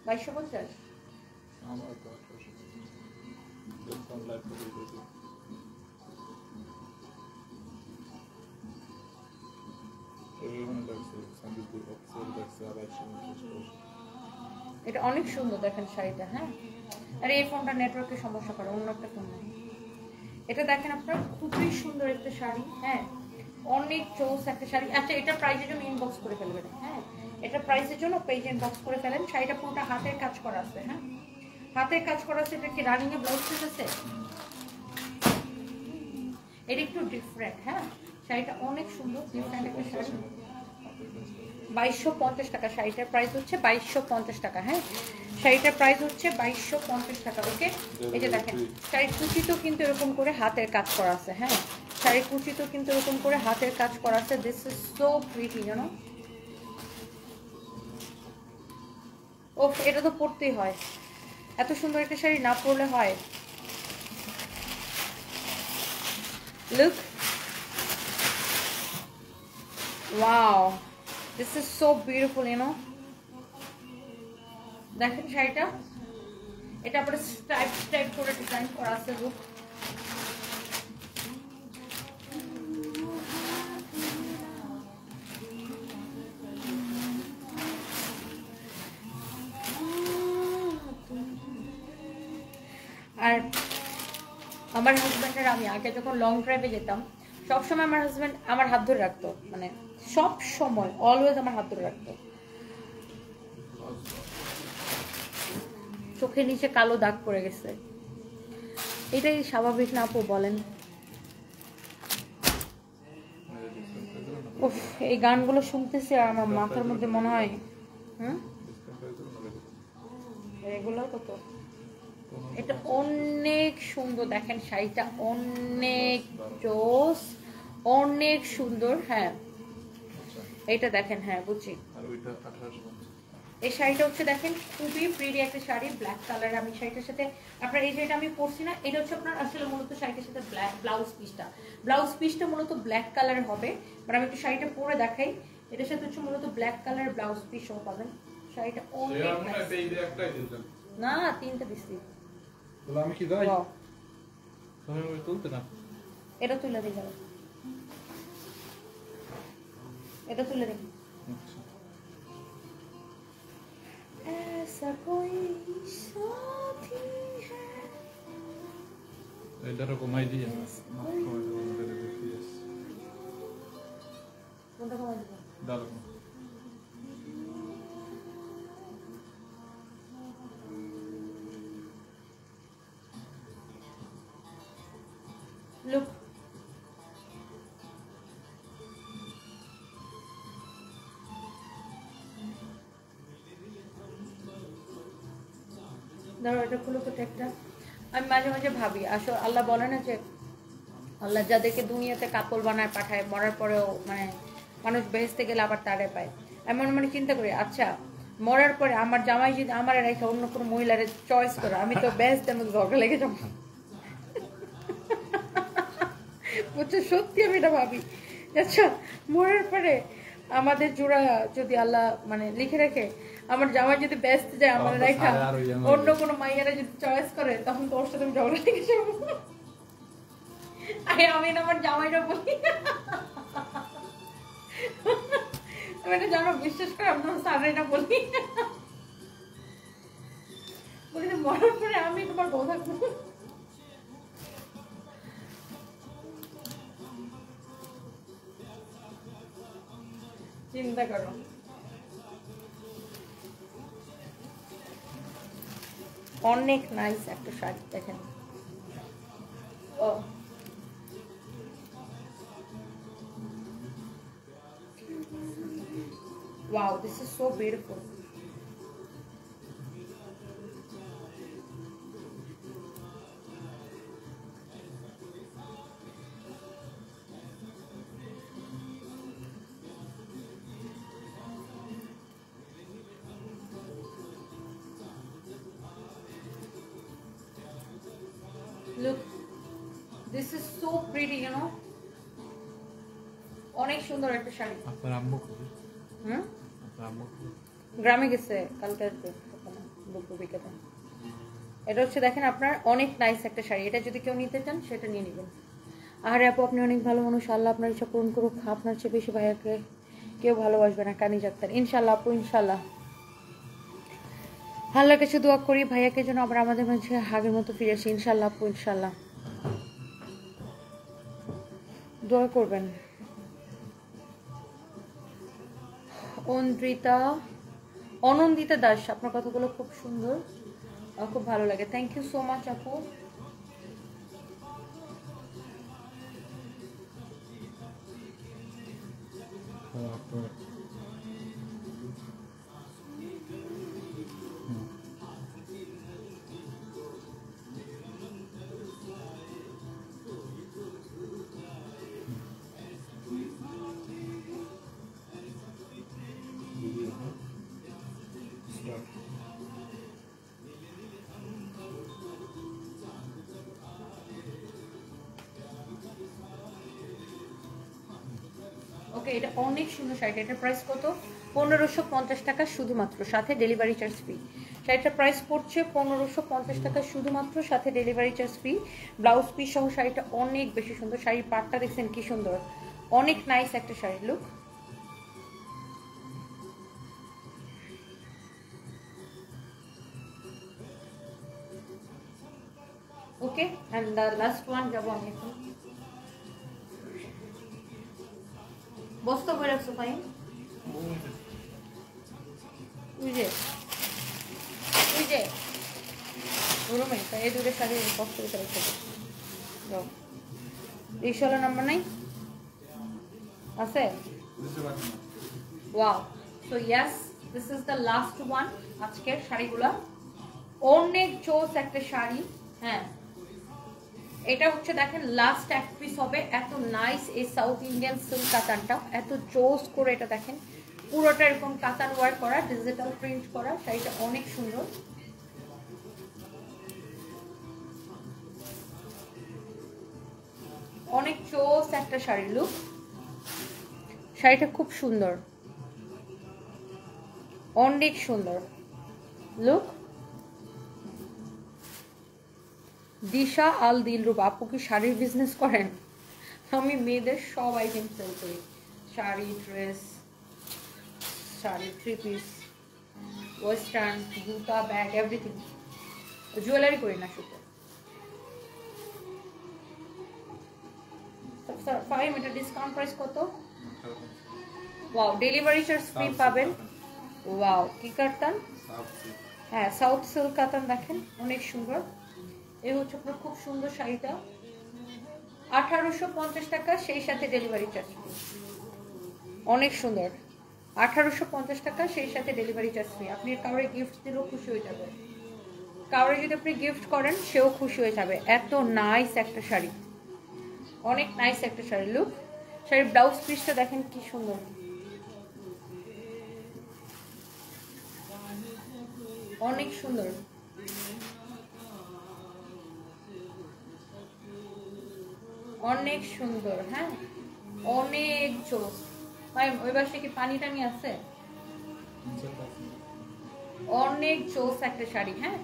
2250 আমার তো 1850 দেখুন লাইভ করে দিই। এটা অনেক সুন্দর দেখেন শাড়িটা। হ্যাঁ, আর এই ফোনটা নেটওয়ার্কের সমস্যা করে, অন্য একটা ফোন। এটা দেখেন আপনার খুবই সুন্দর একটা শাড়ি। হ্যাঁ, অনেক চোস একটা শাড়ি। আচ্ছা, এটা প্রাইসের জন্য ইনবক্স করে ফেলবেন। হ্যাঁ, এটা প্রাইসের জন্য পেজে ইনবক্স করে ফেলেন। শাড়িটা পুরোটা হাতের কাজ করা আছে। হ্যাঁ, হাতের কাজ করা আছে। এটা কি রানিং এ ব্লাউজ পিস আছে? এটা একটু ডিফারেন্ট। হ্যাঁ, শাড়িটা অনেক সুন্দর, ডিফারেন্ট একটা শাড়ি। 2250 টাকা শাড়িটার প্রাইস হচ্ছে 2250 টাকা। হ্যাঁ, শাড়িটার প্রাইস হচ্ছে 2250 টাকা। ওকে, এই যে দেখেন শাড়ির কুচিতেও কিন্তু এরকম করে হাতের কাজ করা আছে। হ্যাঁ, শাড়ির কুচিতেও কিন্তু এরকম করে হাতের কাজ করা আছে। দিস ইজ সো প্রিটি, জানো। ও, এটা তো পরতেই হয়, এত সুন্দর একটা শাড়ি না পরলে হয়। Look, wow, this is so beautiful, you know. দেখেন শাড়িটা, এটা পরে স্ট্রাইপ স্ট্রাইপ করে ডিজাইন করা আছে লুক। আর আমার হাজব্যান্ডের আমি আগে যখন লং ড্রাইভে যেতাম সবসময় আমার হাজব্যান্ড আমার হাত ধরে রাখতো, মানে সব সময় অলওয়েজ আমার হাত ধরে রাখতো। চোখের নিচে কালো দাগ পড়ে গেছে, এটাই স্বাভাবিক না আপু বলেন? উফ, এই গানগুলো শুনতেছি আর আমার মাথার মধ্যে মনে হয় এগুলো কত, এটা অনেক সুন্দর। দেখেন শাড়িটা অনেক জোস, অনেক সুন্দর। হ্যাঁ এইটা দেখেন, হ্যাঁ বুঝছি। এই শাড়িটা হচ্ছে দেখেন খুবই প্রিটি একটা শাড়ি, ব্ল্যাক কালার। আমি শাড়িটার সাথে আপনার এই শাড়িটা আমি পরছি না, এটা হচ্ছে আপনার আসলে মূলত শাড়িটার সাথে ব্লাউজ পিসটা মূলত ব্ল্যাক কালার হবে। মানে আমি একটু শাড়িটা পরে দেখাই, এটার সাথে হচ্ছে মূলত ব্ল্যাক কালার ব্লাউজ পিস সহ পাবেন। শাড়িটা অনেক না, তিনটা দিচ্ছি। আমি কি যাই তুলতে না, এটা তুলে দিই, যাবে এটা তুলে দিই। ऐसा कोई साथी है, इधर को माई दिया কোনটা কমাই দিব? डालो লুক ধরো, এটা খুলো তো একটা। আমি মাঝে মাঝে ভাবি আসলে আল্লাহ বলে না যে আল্লাহ যাদেরকে দুনিয়াতে কাপড় বানায় পাঠায়, মরার পরেও মানে মানুষ বেহেস্তে গেলে আবার তারে পায়। এমন মানে চিন্তা করি, আচ্ছা মরার পরে আমার জামাই যদি আমার রেখে অন্য কোনো মহিলার চয়েস করে, আমি তো বেহেস্তের মধ্যে ঝগড়া লেগে যাবো। বুঝছো, সত্যি আমি এটা ভাবি। আচ্ছা মরার পরে আমাদের জোড়া যদি আল্লাহ মানে লিখে রাখে, আমার জামাই যদি ব্যস্ত যায় আমার রেখা অন্য কোনো মাইয়ারা যদি চয়েস করে, তখন তোর সাথে আমি ঝগড়া লেগে যাবো। আমি না আমার জামাইরা বলি, আমি এটা জানো বিশ্বাস করে আপনার স্যার এটা বলি, বলি যে মরার পরে আমি তোমার বউ থাকবো। চিন্তা করো। অনেক নাইস একটা শাড়ি দেখেন। ও wow, this is so beautiful. Look, this is so pretty, you know. অনেক সুন্দর একটা শাড়ি। আপনার আম্মু হুম, আপনার আম্মু গ্রামে গেছে কালকে আসবে বিকেলে। এটা হচ্ছে দেখেন আপনার অনেক নাইস একটা শাড়ি, এটা যদি কেউ নিতে চান সেটা নিয়ে নেবেন। আরে আপু আপনি অনেক ভালো মানুষ, আল্লাহ আপনার ইচ্ছা পূরণ করুক। আপনার চেয়ে বেশি ভাইয়াকে কেউ ভালোবাসবে না, কানি যাত্রার। ইনশাল্লাহ আপু, ইনশাল্লাহ। আল্লাহর কাছে দোয়া করি ভাইয়াকে যেন আবার আমাদের মাঝে আগের মতো ফিরে আসে। ইনশাল্লাহ আপু, ইনশাল্লাহ দোয়া করবেন। অনন্দিতা দাস, আপনার কথাগুলো খুব সুন্দর, খুব ভালো লাগে। থ্যাংক ইউ সো মাচ আপু। ওকে, এটা অনেক সুন্দর শাড়ি। এটার প্রাইস কত? 1550 টাকা শুধুমাত্র, সাথে ডেলিভারি চার্জ ফ্রি। শাড়িটার প্রাইস পড়ছে 1550 টাকা শুধুমাত্র, সাথে delivery charge free, blouse piece সহ। শাড়িটা অনেক বেশি সুন্দর, শাড়ির পাটটা দেখছেন কি সুন্দর, অনেক নাইস একটা sari look. Okay, and the last one যাবো আমি এখন। বস্তা করে রাখছো ফাইন, ওই যে রুমে এই দুটো শাড়ি বস্তা করে রেখে যাও। রিক্সাওয়ালা নাম্বার নাই আছে? Wow, so yes, this is the last one আজকের শাড়িগুলা। অনেক জোস একটা শাড়ি। হ্যাঁ, এটা হচ্ছে দেখেন লাস্ট এক পিস হবে। এত নাইস এই সাউথ ইন্ডিয়ান সিল্ক কাতানটা, এত জোস করে এটা দেখেন, পুরোটা এরকম কাতান ওয়ার্ক করা, ডিজিটাল প্রিন্ট করা। শাড়িটা অনেক সুন্দর, অনেক জোস একটা শাড়ি লুক। শাড়িটা খুব সুন্দর, অনেক সুন্দর লুক। দিশা আল দিলরুবা আপু কি শাড়ির বিজনেস করেন? আমি মেয়েদের সব আইটেম সেল করি, sari, dress, sari, three piece, western, জুতা, ব্যাগ, এভরিথিং। জুয়েলারি করি না শুধু। ফাইভ এটা ডিসকাউন্ট প্রাইস কত? ওয়াও, ডেলিভারি চার্জ ফ্রি পাবেন। ওয়াও, কি কাতান? হ্যাঁ, সাউথ সিল্ক কাতান দেখেন, অনেক সুন্দর। এই হচ্ছে আপনার খুব সুন্দর শাড়িটা, 1850 টাকা, সেই সাথে ডেলিভারি চার্জ। অনেক সুন্দর, 1850 টাকা, সেই সাথে ডেলিভারি চার্জ ফ্রি। আপনি কাউরে গিফট দিলেও খুশি হয়ে যাবে, কাউরে যদি আপনি গিফট করেন সেও খুশি হয়ে যাবে। এত নাইস একটা শাড়ি, অনেক নাইস একটা শাড়ি লুক। শাড়ির ব্লাউজ পিসটা দেখেন কি সুন্দর, অনেক সুন্দর, অনেক সুন্দর। হ্যাঁ, অনেক জোস। ভাই ওই পাশে কি পানি টানি আছে? অনেক জোস একটা শাড়ি। হ্যাঁ,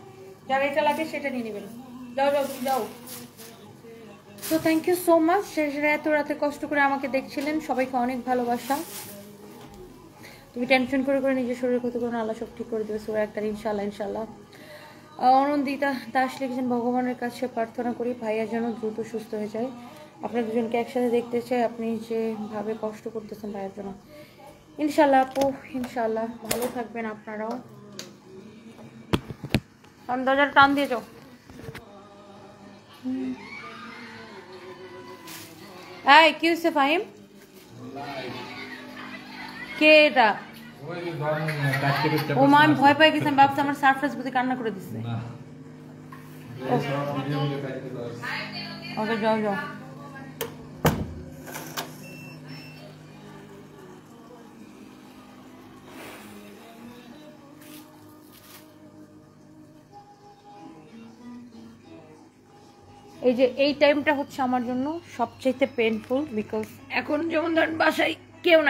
যার এটা লাগে সেটা নিয়ে নেবেন। যাও যাও তুমি যাও। তো থ্যাংক ইউ সো মাচ, এত রাতে কষ্ট করে আমাকে দেখছিলেন। সবাইকে অনেক ভালোবাসা। তুমি টেনশন করে করে নিজের শরীরের ক্ষতি করো না, আল্লাহ সব ঠিক করে দেবে সূরা একটা, ইনশাআল্লাহ ইনশাআল্লাহ। অনন্দিতা দাস লিখেছেন, ভগবানের কাছে প্রার্থনা করি ভাইয়া যেন দ্রুত সুস্থ হয়ে যায়। আপনার দুজনকে একসাথে দেখতে চাই, আপনি যেভাবে কষ্ট করতেছেন ভাইয়ের জন্য। ইনশাআল্লাহ আপু, ইনশাআল্লাহ ভালো থাকবেন আপনারাও। দরজাটা টান দিয়ে যাও। এই কি হচ্ছে ফাহিম? কে এটা? ও মা, আমি ভয় পাই গেছিলাম, ভাবছি আমার সারপ্রাইজ বুঝে কান্না করে দিচ্ছে। ওকে যাও যাও। এই যে এই টাইমটা হচ্ছে আমার জন্য সবচেয়ে পেইনফুল, বিকজ এখন যেমন ধরেন বাসায় কেউ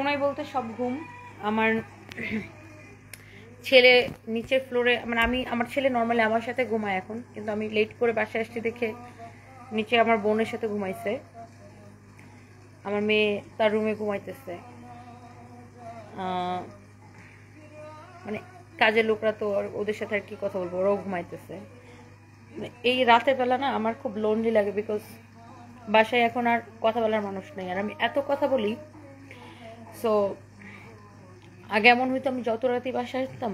নাই বলতে সব ঘুম। আমার ছেলে নিচের ফ্লোরে, মানে আমার ছেলে নর্মালি আমার সাথে ঘুমায় এখন, কিন্তু আমি লেট করে বাসায় আসছি দেখে নিচে আমার বোনের সাথে ঘুমাইছে। আমার মেয়ে তার রুমে ঘুমাইতেছে। মানে কাজের লোকরা তো ওদের সাথে আর কি কথা বলবো, ওরাও ঘুমাইতেছে। এই রাতের বেলা না আমার খুব লোনলি লাগে, বিকজ বাসায় এখন আর কথা বলার মানুষ নেই, আর আমি এত কথা বলি। সো আগে এমন হইতো, আমি যত রাতেই বাসায় আসতাম,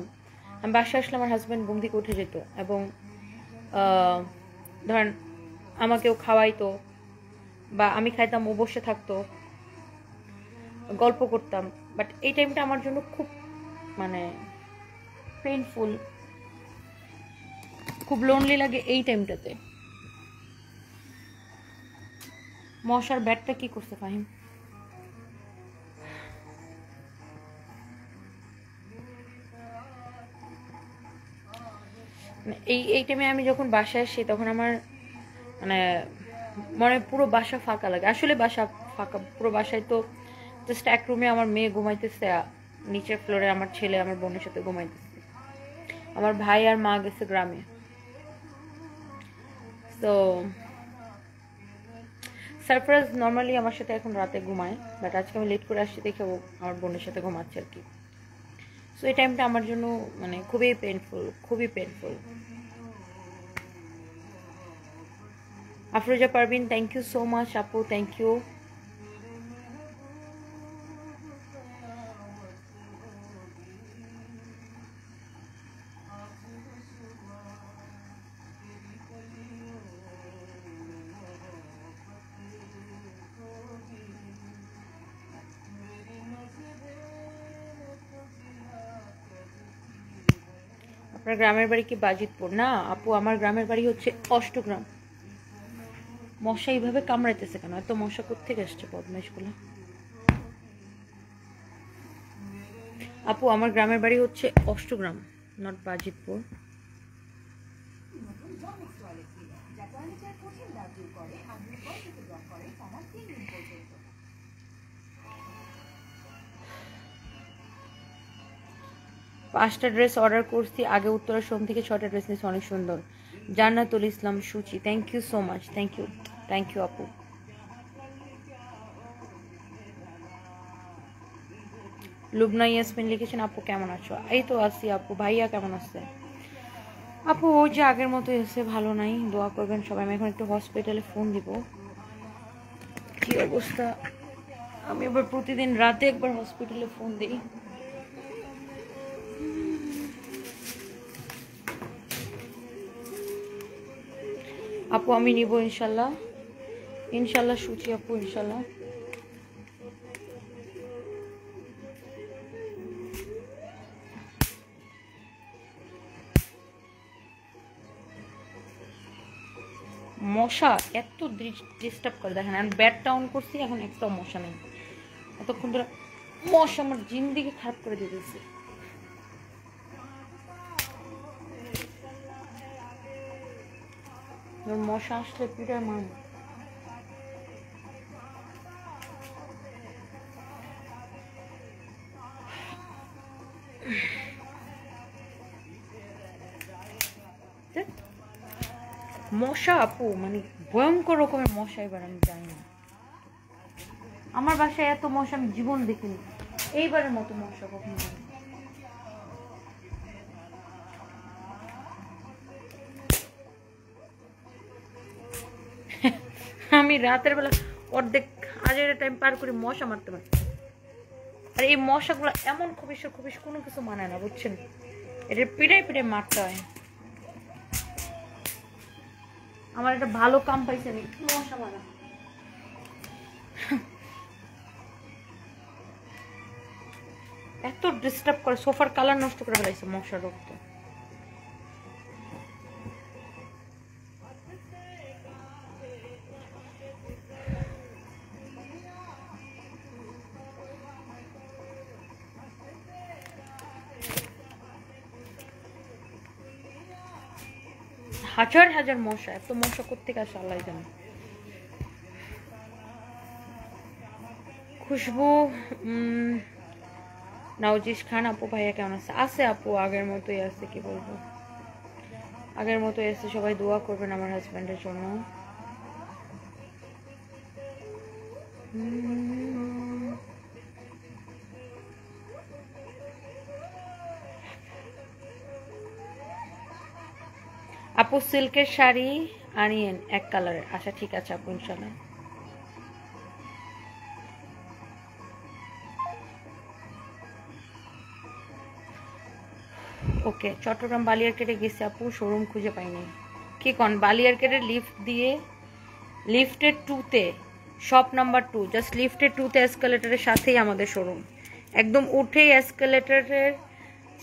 আমি বাসায় আসলে আমার হাজব্যান্ড ঘুম থেকে উঠে যেত এবং ধরেন আমাকেও খাওয়াইতো বা আমি খাইতাম, ও বসে থাকতো, গল্প করতাম। বাট এই টাইমটা আমার জন্য খুব মানে পেইনফুল, খুব লোনলি লাগে এই টাইমটাতে। মশার ব্যাটটা কি করছে ফাহিম? এই টাইমে আমি যখন বাসায় আসি তখন আমার মানে পুরো বাসা ফাঁকা লাগে। আসলে বাসা ফাঁকা, পুরো বাসায় তো জাস্ট এক রুমে আমার মেয়ে ঘুমাইতেছে, নিচের ফ্লোরে আমার ছেলে আমার বোনের সাথে ঘুমাইতেছে। আমার ভাই আর মা গেছে গ্রামে। তো সারপ্রাইজ নর্মালি আমার সাথে এখন রাতে ঘুমায়, বাট আজকে আমি লেট করে আসছি দেখে ও আমার বোনের সাথে ঘুমাচ্ছে আর কি। সো এই টাইমটা আমার জন্য মানে খুবই পেইনফুল, খুবই painful. Afroza Parvin, thank you so much আপু, থ্যাংক ইউ। আপনার গ্রামের বাড়ি কি বাজিতপুর? না আপু, আমার গ্রামের বাড়ি হচ্ছে অষ্টগ্রাম। মশা এইভাবে কামড়াইতেছে কেন? এত মশা কোত্থেকে আসছে বদমাইশগুলো? আপু আমার গ্রামের বাড়ি হচ্ছে অষ্টগ্রাম, নট বাজিতপুর। পাঁচটা ড্রেস অর্ডার করছি আগে, উত্তরা সোম থেকে 6টা ড্রেস নিয়েছি, অনেক সুন্দর। Jannatul Islam Suchi, thank you so much, thank you, thank you আপু। লুবনা ইয়াসমিন লিখেছেন আপু কেমন আছো? এই তো আছি আপু। ভাইয়া কেমন আছে? আপু ওই যে আগের মতোই আছে, ভালো নাই, দোয়া করবেন সবাই। আমি এখন একটু হসপিটালে ফোন দিব, কি অবস্থা। আমি আবার প্রতিদিন রাতে একবার হসপিটালে ফোন দিই। আপু আমি নিব ইনশাল্লাহ, ইনশাল্লাহ সুচি আপু, ইনশাল্লাহ। মশা এত ডিস্টার্ব করে দেখেন, আমি ব্যাটটা অন করছি, এখন একটা মশা নেই। এতক্ষণ ধরে মশা আমার জিন্দিগি খারাপ করে দিতেছে। মশা আসলে পিটার মান। মশা আপু মানে ভয়ঙ্কর রকমের মশা, এবার আমি জানি না, আমার বাসায় এত মশা আমি জীবন দেখিনি, এইবারের মতো মশা কখনো। আমি রাতের বেলা অর্ধেক হাজার টাইম পার করে মশা মারতে পারি, আর এই মশাগুলো এমন খুবিস কোনো কিছু মানায় না, বুঝছেন? এটা পিড়াই পিড়াই মারতে হয়। আমার একটা ভালো কাম পাইছে আমি, মশা মারা। এত ডিস্টার্ব করে, সোফার কালার নষ্ট করে ফেলাইছে মশার রক্ত। হাজার হাজার মশা, এত মশা কোত্থেকে আসে আল্লাহ জানে। খুশবু নাওজিস খান আপু, ভাইয়া কেমন আছে? আছে আপু আগের মতোই আছে, কি বলবো, আগের মতোই আছে। সবাই দোয়া করবেন আমার হাজবেন্ডের জন্য। আপু সিল্কের শাড়ি আনিয়েন এক কালারের। আচ্ছা ঠিক আছে আপু, ইনশাল্লাহ। ওকে, চট্টগ্রাম বালিয়ারকেটে গেছি আপু, শোরুম খুঁজে পাইনি। কি কন? বালিয়ারকেটের লিফট দিয়ে, লিফটের 2-তে, শপ নাম্বার 2, জাস্ট লিফটের 2-তে এসকেলেটরের সাথেই আমাদের শোরুম। একদম উঠেই এসকেলেটরের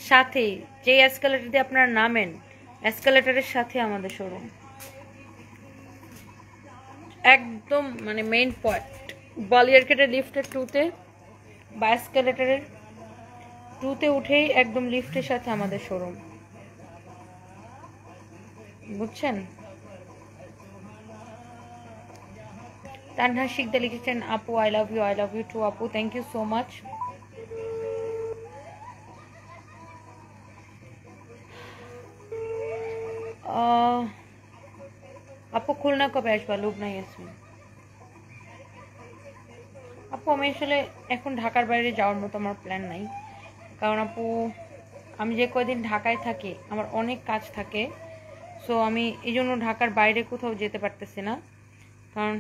সাথেই, যে এসকেলেটর দিয়ে আপনারা নামেন, এসকেলেটরের সাথে আমাদের শোরুম, একদম মানে মেইন পয়েন্ট। বালিয়ারকেটের লিফটের 2-তে বা এসকেলেটরের 2-তে উঠেই একদম লিফটের সাথে আমাদের শোরুম, বুঝছেন? তানহা শিকদা লিখেছেন আপু আই লাভ ইউ টু আপু, thank you so much. Lubna কবে আসবা? লুবনা ইয়াসমিন আপু, আমি আসলে এখন ঢাকার বাইরে যাওয়ার মতো আমার প্ল্যান নাই, কারণ আপু আমি যে কয়দিন ঢাকায় থাকি আমার অনেক কাজ থাকে। সো আমি এই জন্য ঢাকার বাইরে কোথাও যেতে পারতেছি না, কারণ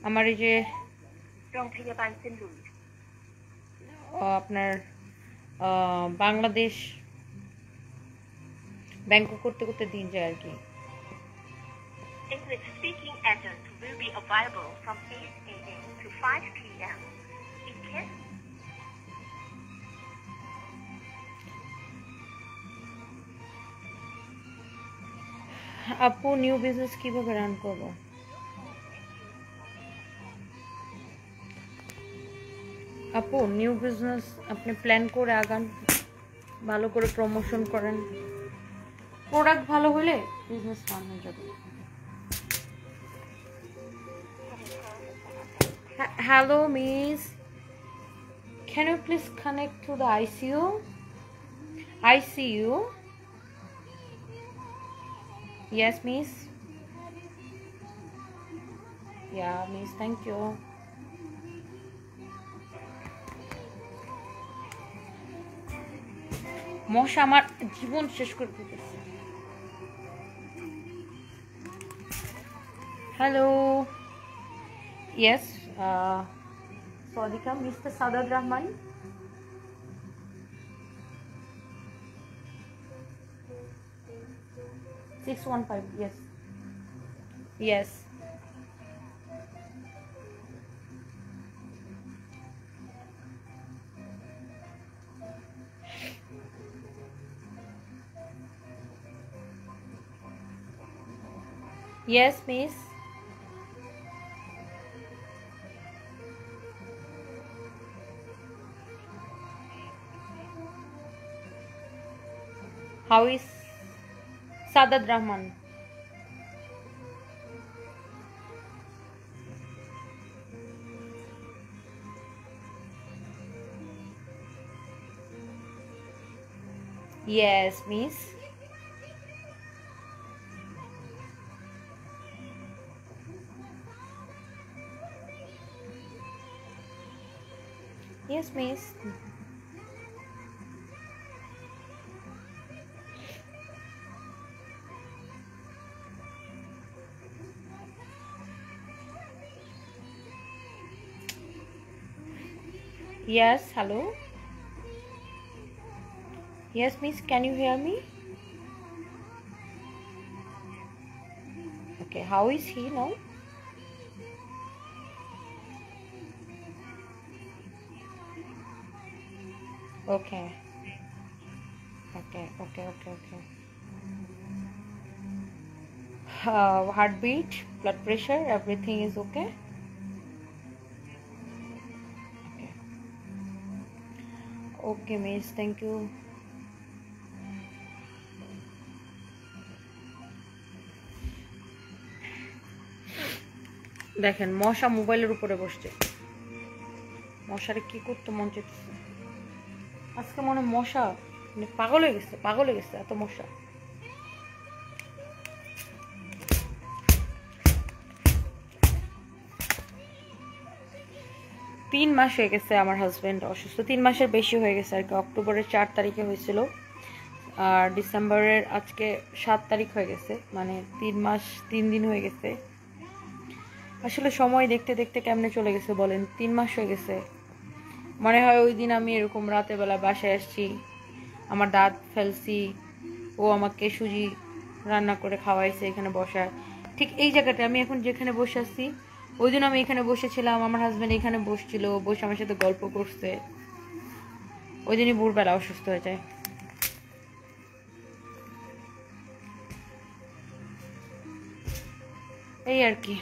আমার এই যে আপনার বাংলাদেশ ব্যাংকক করতে করতে দিন যায় আর কি। English speaking agent will be available from 8 a.m. to 5 p.m. In case আপু নিউ বিজনেস কিভাবে রান করব? আপু নিউ বিজনেস আপনি প্ল্যান করে আগান, ভালো করে প্রমোশন করেন, প্রোডাক্ট ভালো হলে বিজনেস রান হয়ে যাবে। Hello, miss. Can you please connect to the ICU? ICU? Yes, miss. Yeah, miss. Thank you. মশা আমার জীবন শেষ করে দিতেছে। Hello, yes, Sadika, mister Sadat Rahman. Six 1 5, yes. Yes. Yes, miss. How is Sadat Rahman? Yes, miss. Yes, miss. Yes, hello. Yes, miss, can you hear me? Okay, how is he now? Okay. Okay. Heartbeat, blood pressure, everything is okay? Okay, miss, thank you. দেখেন মশা মোবাইলের উপরে বসছে, মশারে কি করতে মন চাইতেছে আজকে, মনে মশা মানে পাগল হয়ে গেছে এত মশা। তিন মাস হয়ে গেছে আমার হাজবেন্ড অসুস্থ, 3 মাসের বেশি হয়ে গেছে আর কি। অক্টোবরের 4 তারিখে হয়েছিল আর ডিসেম্বরের আজকে 7 তারিখ হয়ে গেছে, মানে 3 মাস 3 দিন হয়ে গেছে। আসলে সময় দেখতে দেখতে কেমনে চলে গেছে বলেন, 3 মাস হয়ে গেছে। মনে হয় ওই দিন আমি এরকম রাতে বেলা বাসায় আসছি, আমার দাঁত ফেলছি, ও আমাকে সুজি রান্না করে খাওয়াইছে এখানে বসা, ঠিক এই জায়গাটা আমি এখন যেখানে বসে আছি ওই দিন আমি এখানে বসেছিলাম, আমার হাজবেন্ড এখানে বসছিল, বসে আমার সাথে গল্প করছে। ওই দিনই ভোরবেলা অসুস্থ হয়ে যায়। এই আর কি।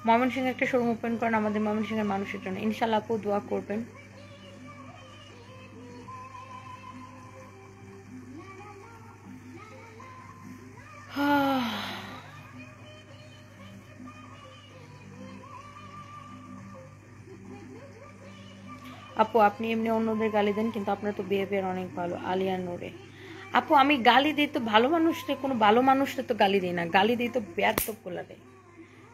ময়মনসিংহে একটা শোরুম ওপেন করেন আমাদের ময়মনসিংহের মানুষের জন্য, ইনশাআল্লাহ আপু দোয়া করবেন। আপু আপনি এমনি অন্যদের গালি দেন কিন্তু আপনার তো বিহেভিয়ার অনেক ভালো। আলিয়া নোরে, আপু আমি গালি দিই তো ভালো মানুষটা, কোনো ভালো মানুষটা তো গালি দিই না, গালি দিই তো বেয়াদব গুলা দেয়,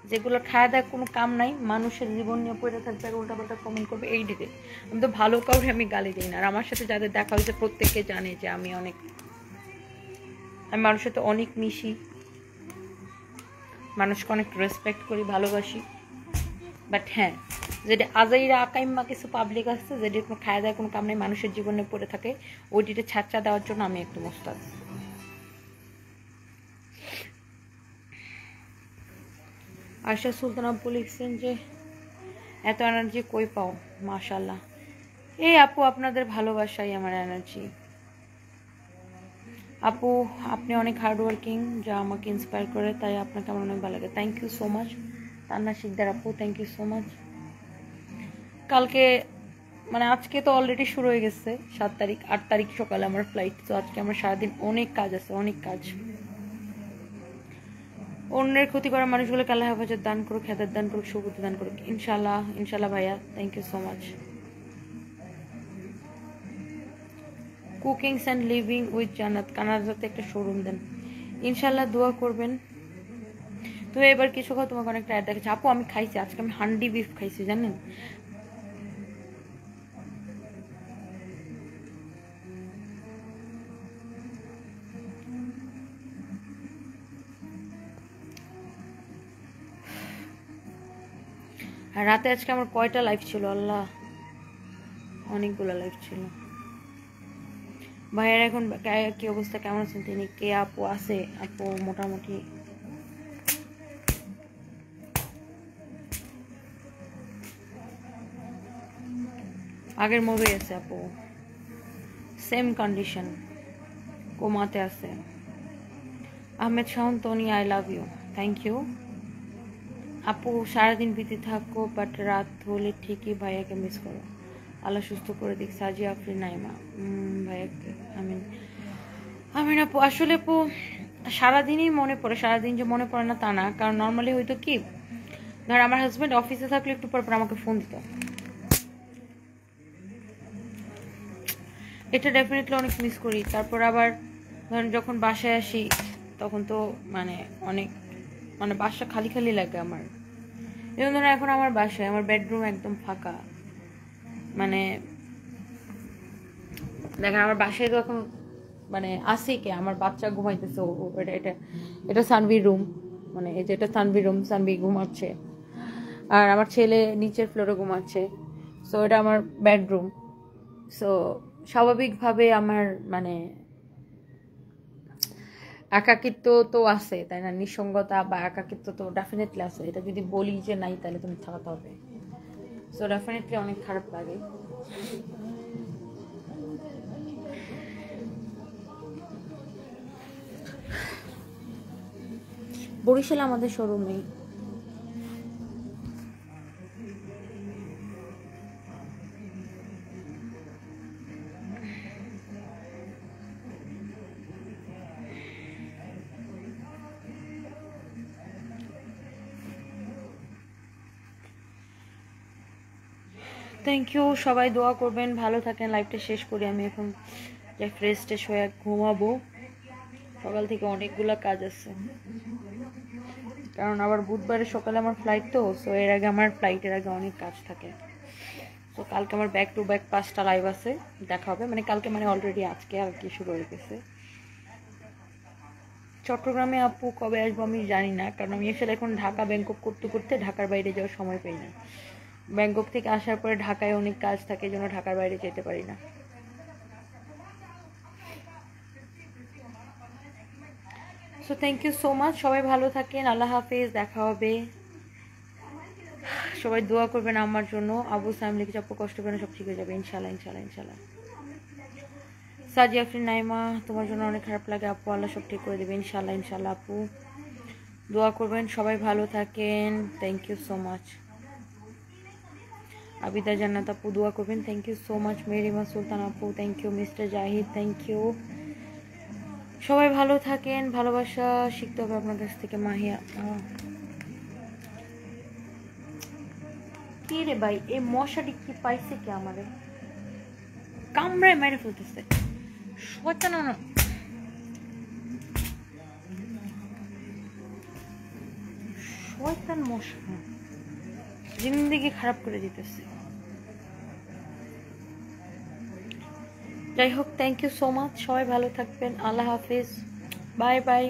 যেগুলো খাওয়া দাওয়া কোনো কাম নাই, মানুষের জীবন নিয়ে পড়ে থাকবে আর উল্টাপাল্টা কমেন্ট করবে এই দিকে। আমি তো ভালো কাউকে আমি গালি দিই না। আর আমার সাথে যাদের দেখা হয়েছে প্রত্যেকে জানে যে আমি মানুষের সাথে অনেক মিশি, মানুষকে অনেক রেসপেক্ট করি, ভালোবাসি। বাট হ্যাঁ, যেটা আজাইরা আকাইম্মা কিছু পাবলিক আছে যেটা কোনো খাওয়া দাওয়া কোনো কাম নেই, মানুষের জীবনে পড়ে থাকে, ওইটিতে ছাড়চা দেওয়ার জন্য আমি একটু মোস্তাদ। আয়শা সুলতান আপু লিখছেন যে এত এনার্জি কই পাও? মাশাআল্লাহ। এই আপু আপনাদের ভালোবাসাই আমার এনার্জি। আপু আপনি অনেক হার্ড ওয়ার্কিং, যা আমাকে ইন্সপায়ার করে, তাই আপনাকে আমার অনেক ভালো লাগে। Thank you so much Tanna Sikdar আপু, থ্যাংক ইউ সো মাচ। কালকে মানে আজকে তো অলরেডি শুরু হয়ে গেছে 7 তারিখ, 8 তারিখ সকালে আমার ফ্লাইট। তো আজকে আমার সারাদিন অনেক কাজ আছে, অনেক কাজ। অন্যের ক্ষতি করা মানুষগুলোকে আল্লাহ হেফাজত দান করুক, হেদায়েত দান করুক, সুবুদ্ধি দান করুক ইনশাআল্লাহ। ইনশাআল্লাহ ভাইয়া, thank you so much. Cookings and living with Jannat, কানাডাতে একটা শোরুম দেন ইনশাআল্লাহ, দোয়া করবেন। তো এবার কিছু খাও, তোমাকে অনেকটা অ্যাড দেখেছি। আপু আমি খাইছি আজকে, আমি হান্ডি বিফ খাইছি জানেন। আর রাতে আজকে আমার কয়টা লাইভ ছিল আল্লাহ, অনেকগুলো লাইভ ছিল। ভাইয়ের এখন কি অবস্থা, কেমন আছেন তিনি? কে আপু আছে? আপু মোটামুটি আগের মুভি আছে আপু, সেম কন্ডিশন, কোমাতে আছে। Ahmed Shahan Tony, I love you, thank you আপু। সারাদিন বিজি থাকো বাট রাত হলে ঠিকই ভাইয়াকে মিস করো, আল্লাহ সুস্থ করে দিক। সাজি আফরিন নাইমা, ভাইয়াকে আমিন। আমিন আপু আসলে আপু সারাদিনই মনে পড়ে, সারাদিন যে মনে পড়ে না তা না, কারণ নর্মালি হয়তো কি ধর আমার হাজব্যান্ড অফিসে থাকলে একটু পর পর আমাকে ফোন দিত, এটা ডেফিনেটলি অনেক মিস করি। তারপর আবার ধরেন যখন বাসায় আসি তখন তো মানে অনেক মানে বাসা খালি খালি লাগে আমার। যেমন ধরেন এখন আমার বাসায় আমার বেডরুম একদম ফাঁকা, মানে দেখেন আমার বাসায় তো এখন মানে আসি কে, আমার বাচ্চা ঘুমাইতেছে, এটা সানভির রুম, মানে এই যে এটা সানভির রুম, সানভি ঘুমাচ্ছে, আর আমার ছেলে নিচের ফ্লোরে ঘুমাচ্ছে। সো এটা আমার বেডরুম। সো স্বাভাবিকভাবে আমার মানে একাকিত্ব তো আছে, তাই না? নিঃসঙ্গতা বা একাকিত্ব তো ডেফিনেটলি আছে, এটা যদি বলি যে নাই তাহলে তুমি থাকতে হবে। সো ডেফিনেটলি অনেক খারাপ লাগে। বরিশালে আমাদের শোরুম নেই। থ্যাংক ইউ, সবাই দোয়া করবেন, ভালো থাকেন। লাইভটা শেষ করি আমি এখন, যে ফ্রেশ ট্রেশ হয়ে ঘুমাবো। সকাল থেকে অনেকগুলো কাজ আছে, কারণ আবার বুধবারে সকালে আমার ফ্লাইট, তো সো এর আগে আমার ফ্লাইটের আগে অনেক কাজ থাকে। তো কালকে আমার ব্যাক টু ব্যাক 5টা লাইভ আছে, দেখা হবে মানে কালকে, মানে অলরেডি আজকে আর কি শুরু হয়ে গেছে। চট্টগ্রামে আপু কবে আসবো আমি জানি না, কারণ আমি আসলে এখন ঢাকা ব্যাংকক করতে করতে ঢাকার বাইরে যাওয়ার সময় পাই না। ব্যাংকক থেকে আসার পরে ঢাকায় অনেক কাজ থাকে, জন্য ঢাকার বাইরে যেতে পারি না। So thank you so much, সবাই ভালো থাকেন, আল্লাহ হাফেজ, দেখা হবে। সবাই দোয়া করবেন আমার জন্য। আবু সাইম লিখে আপু কষ্ট করে সব ঠিক হয়ে যাবে ইনশাল্লাহ, ইনশাল্লাহ, ইনশাল্লাহ। সাজি আফরিন নাইমা, তোমার জন্য অনেক খারাপ লাগে আপু, আল্লাহ সব ঠিক করে দেবে ইনশাল্লাহ, ইনশাল্লাহ আপু। দোয়া করবেন, সবাই ভালো থাকেন, thank you so much. Abida Jannat আপু দোয়া করবেন, thank you so much. Merima Sultan আপু thank you. Mister Zahid thank you. সবাই ভালো থাকেন, ভালোবাসা শিখতে হবে আপনার কাছ থেকে। মাহিয়া কি রে ভাই, এই মশাটি কি পাইছে কি আমারে, কামড়ায় মেরে ফেলতেছে, শয়তান। শয়তান মশা জিন্দেগি খারাপ করে দিতেছে। যাই হোক, থ্যাংক ইউ সো মাচ, সবাই ভালো থাকবেন, আল্লাহ হাফিজ, বাই বাই।